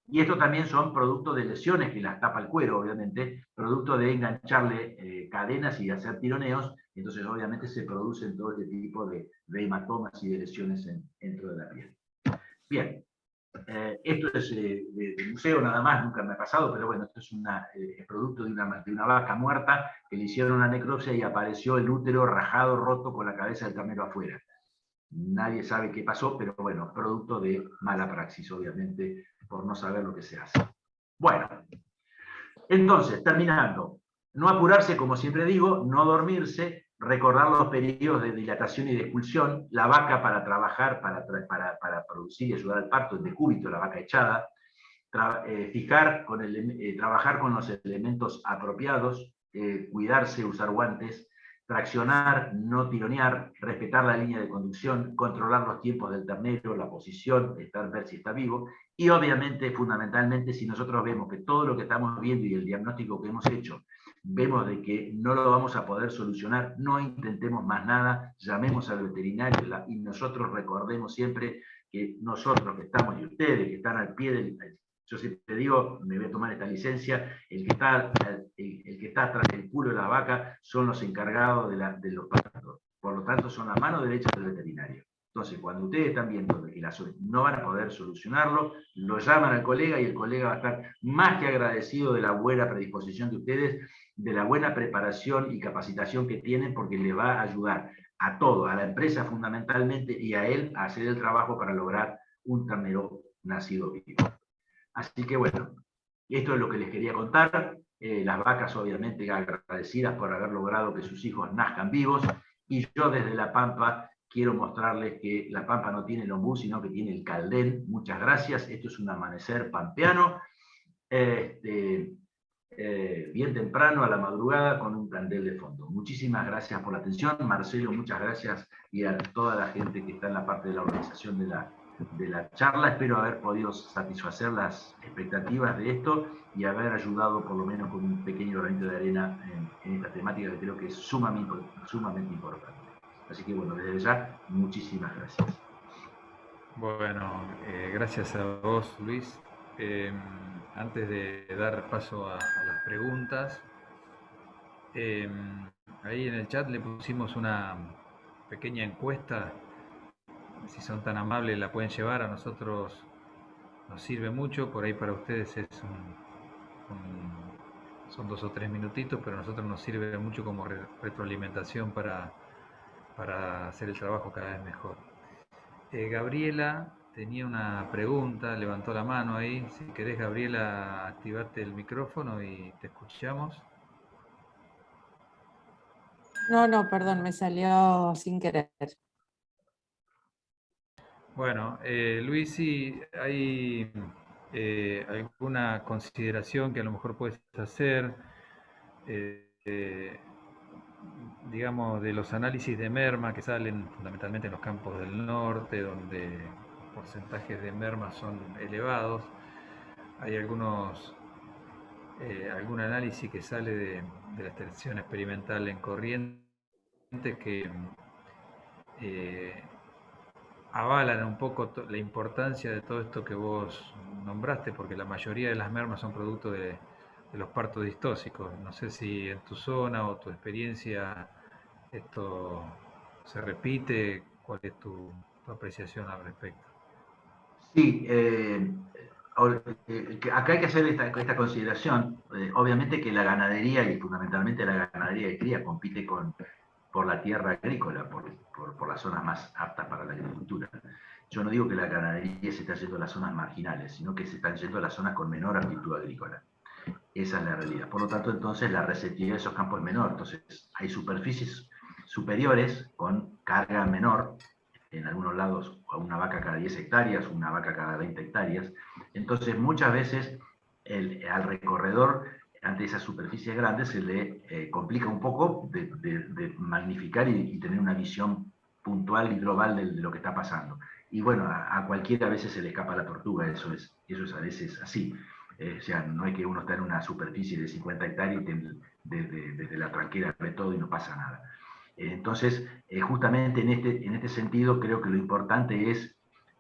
Y esto también son producto de lesiones que las tapa el cuero, obviamente, producto de engancharle cadenas y de hacer tironeos. Entonces, obviamente, se producen todo este tipo de hematomas y de lesiones dentro de la piel. Bien. Esto es de museo nada más, nunca me ha pasado, pero bueno, esto es producto de una vaca muerta que le hicieron una necropsia y apareció el útero rajado, roto, con la cabeza del ternero afuera. Nadie sabe qué pasó, pero bueno, producto de mala praxis, obviamente, por no saber lo que se hace. Bueno, entonces, terminando, no apurarse, como siempre digo, no dormirse, recordar los periodos de dilatación y de expulsión, la vaca para trabajar, para producir y ayudar al parto, el decúbito, la vaca echada, trabajar con los elementos apropiados, cuidarse, usar guantes, traccionar, no tironear, respetar la línea de conducción, controlar los tiempos del ternero, la posición, ver si está vivo, y obviamente, fundamentalmente, si nosotros vemos que todo lo que estamos viendo y el diagnóstico que hemos hecho, vemos de que no lo vamos a poder solucionar, no intentemos más nada, llamemos al veterinario, y nosotros recordemos siempre que nosotros que estamos, y ustedes que están al pie del... Yo siempre digo, me voy a tomar esta licencia, el que está tras el culo de la vaca son los encargados de los partos. Por lo tanto, son la mano derecha del veterinario. Entonces, cuando ustedes están viendo que no van a poder solucionarlo, lo llaman al colega, y el colega va a estar más que agradecido de la buena predisposición de ustedes, de la buena preparación y capacitación que tienen, porque le va a ayudar a todo, a la empresa fundamentalmente, y a él a hacer el trabajo para lograr un ternero nacido vivo. Así que bueno, esto es lo que les quería contar. Las vacas obviamente agradecidas por haber logrado que sus hijos nazcan vivos, y yo desde La Pampa quiero mostrarles que La Pampa no tiene el ombú, sino que tiene el caldén. Muchas gracias, esto es un amanecer pampeano. bien temprano, a la madrugada, con un plantel de fondo. Muchísimas gracias por la atención. Marcelo, muchas gracias, y a toda la gente que está en la parte de la organización de la charla. Espero haber podido satisfacer las expectativas de esto y haber ayudado por lo menos con un pequeño granito de arena en esta temática que creo que es sumamente importante. Así que bueno, desde ya, muchísimas gracias. Bueno, gracias a vos, Luis. Antes de dar paso a las preguntas, ahí en el chat le pusimos una pequeña encuesta. Si son tan amables, la pueden llevar. A nosotros nos sirve mucho. Por ahí para ustedes es son 2 o 3 minutitos, pero a nosotros nos sirve mucho como retroalimentación para hacer el trabajo cada vez mejor. Gabriela tenía una pregunta, levantó la mano ahí. Si querés, Gabriela, activate el micrófono y te escuchamos. No, perdón, me salió sin querer. Bueno, Luis, si hay alguna consideración que a lo mejor puedes hacer, digamos, de los análisis de merma que salen fundamentalmente en los campos del norte, donde los porcentajes de merma son elevados. Hay algún análisis que sale de la estación experimental en Corrientes que avalan un poco la importancia de todo esto que vos nombraste, porque la mayoría de las mermas son producto de los partos distóxicos. No sé si en tu zona o tu experiencia esto se repite. ¿Cuál es tu apreciación al respecto? Sí, acá hay que hacer esta consideración. Obviamente que la ganadería, y fundamentalmente la ganadería de cría, compite por la tierra agrícola, por las zonas más aptas para la agricultura. Yo no digo que la ganadería se está yendo a las zonas marginales, sino que se están yendo a las zonas con menor aptitud agrícola. Esa es la realidad. Por lo tanto, entonces, la receptividad de esos campos es menor. Entonces, hay superficies superiores con carga menor, en algunos lados una vaca cada 10 hectáreas, una vaca cada 20 hectáreas. Entonces, muchas veces al recorredor, ante esas superficies grandes, se le complica un poco de magnificar y tener una visión puntual y global de lo que está pasando. Y bueno, a cualquiera a veces se le escapa la tortuga, eso es a veces así. O sea, no es que uno está en una superficie de 50 hectáreas y desde la tranquera ve todo y no pasa nada. Entonces, justamente en este sentido, creo que lo importante es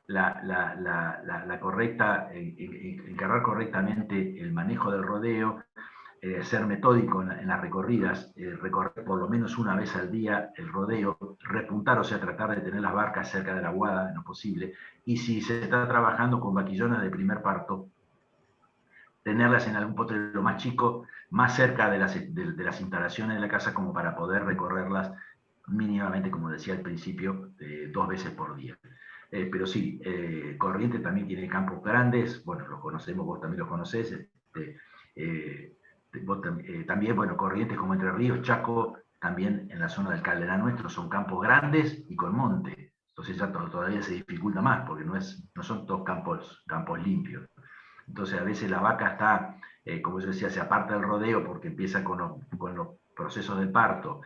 la correcta, encargar correctamente el manejo del rodeo, ser metódico en las recorridas, recorrer por lo menos una vez al día el rodeo, repuntar, o sea, tratar de tener las barcas cerca de la aguada en lo posible, y si se está trabajando con vaquillones de primer parto, tenerlas en algún potrero más chico, más cerca de las instalaciones de la casa, como para poder recorrerlas mínimamente, como decía al principio, 2 veces por día. Pero sí, Corrientes también tiene campos grandes, bueno, los conocemos, vos también los conocés, también, bueno, Corrientes como Entre Ríos, Chaco, también en la zona del Calderán nuestro, son campos grandes y con monte. Entonces ya todavía se dificulta más, porque no son todos campos limpios. Entonces a veces la vaca está, como yo decía, se aparta del rodeo porque empieza con los procesos del parto,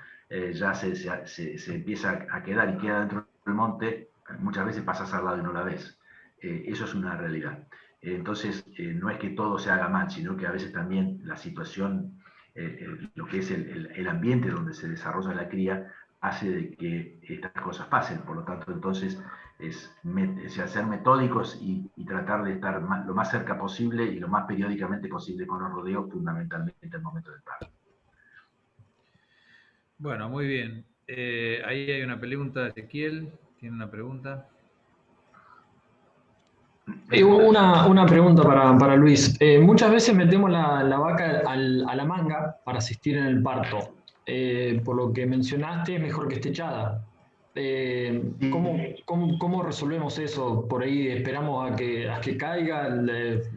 ya se empieza a quedar y queda dentro del monte, muchas veces pasas al lado y no la ves. Eso es una realidad. Entonces, no es que todo se haga mal, sino que a veces también la situación, lo que es el ambiente donde se desarrolla la cría, hace de que estas cosas pasen. Por lo tanto, entonces, es ser metódicos y tratar de estar lo más cerca posible y lo más periódicamente posible con los rodeos, fundamentalmente en el momento del parto. Bueno, muy bien. Ahí hay una pregunta, Ezequiel. ¿Tiene una pregunta? Una pregunta para Luis. Muchas veces metemos la vaca a la manga para asistir en el parto. Por lo que mencionaste, es mejor que esté echada. ¿Cómo resolvemos eso? Por ahí esperamos a que caiga,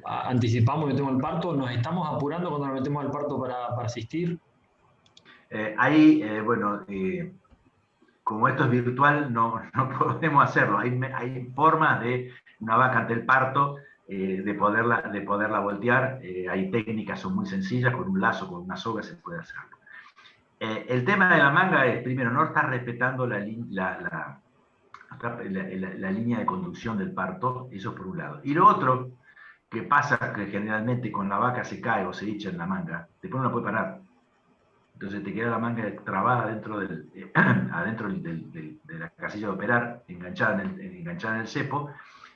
anticipamos y metemos el parto, nos estamos apurando cuando nos metemos al parto para asistir. Bueno, como esto es virtual, no podemos hacerlo. Hay formas de una vaca ante el parto, de poderla voltear. Hay técnicas, son muy sencillas, con un lazo, con una soga se puede hacerlo. El tema de la manga es, primero, no estar respetando la línea de conducción del parto, eso por un lado. Y lo otro, que pasa que generalmente con la vaca se cae o se hincha en la manga, después no la puede parar. Entonces te queda la manga trabada adentro de la casilla de operar, enganchada en el cepo,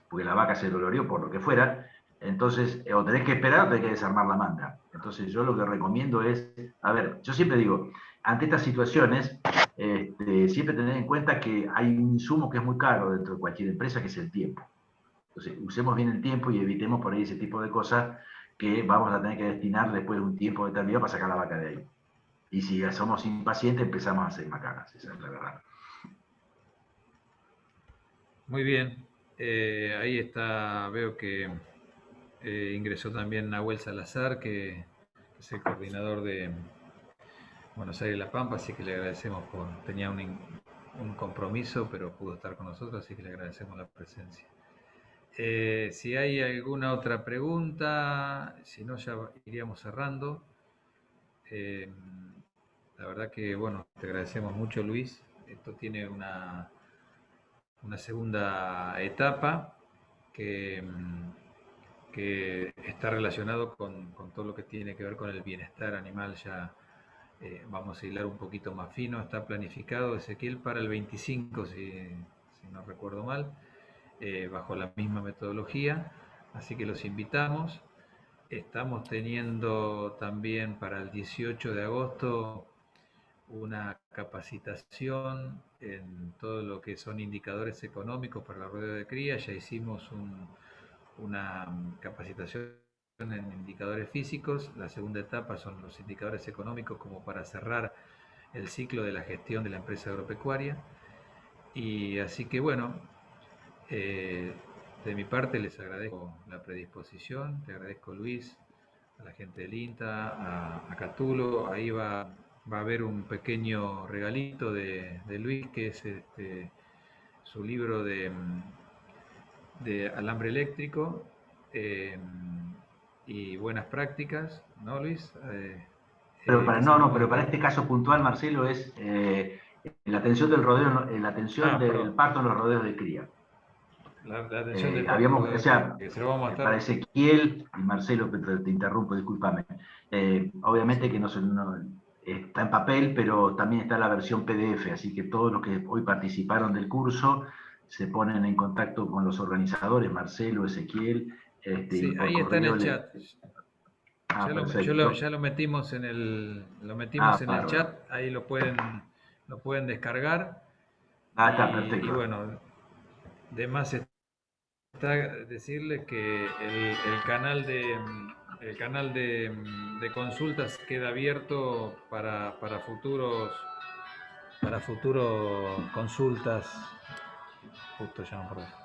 porque la vaca se doloreó por lo que fuera. Entonces, o tenés que esperar o tenés que desarmar la manga. Entonces, yo lo que recomiendo es, a ver, yo siempre digo, ante estas situaciones, siempre tener en cuenta que hay un insumo que es muy caro dentro de cualquier empresa, que es el tiempo. Entonces, usemos bien el tiempo y evitemos por ahí ese tipo de cosas que vamos a tener que destinar después de un tiempo determinado para sacar la vaca de ahí. Y si somos impacientes, empezamos a hacer macanas, esa es la verdad. Muy bien. Ahí está, veo que ingresó también Nahuel Salazar, que es el coordinador de Buenos Aires La Pampa, así que le agradecemos tenía un compromiso, pero pudo estar con nosotros, así que le agradecemos la presencia. Si hay alguna otra pregunta, si no ya iríamos cerrando. La verdad que, bueno, te agradecemos mucho, Luis. Esto tiene una segunda etapa que está relacionado con todo lo que tiene que ver con el bienestar animal. Ya vamos a hilar un poquito más fino. Está planificado, Ezequiel, para el 25, si no recuerdo mal, bajo la misma metodología. Así que los invitamos. Estamos teniendo también para el 18 de agosto una capacitación en todo lo que son indicadores económicos para la rueda de cría. Ya hicimos una capacitación en indicadores físicos. La segunda etapa son los indicadores económicos, como para cerrar el ciclo de la gestión de la empresa agropecuaria. Y así que bueno, de mi parte les agradezco la predisposición, te agradezco, Luis, a la gente del INTA, a Catulo. Ahí va a haber un pequeño regalito de Luis, que es su libro de alambre eléctrico y buenas prácticas, ¿no, Luis? Pero para este caso puntual, Marcelo, es la atención del rodeo, la atención del parto en los rodeos de cría. La atención del parto. Para Ezequiel y Marcelo, te interrumpo, discúlpame. Obviamente que no está en papel, pero también está la versión PDF, así que todos los que hoy participaron del curso se ponen en contacto con los organizadores, Marcelo, Ezequiel. Sí, ahí está en el chat. Ya lo metimos en el chat, ahí lo pueden descargar. Está perfecto. Y bueno, de más está decirle que el canal de consultas queda abierto para futuros consultas. Justo llaman por eso.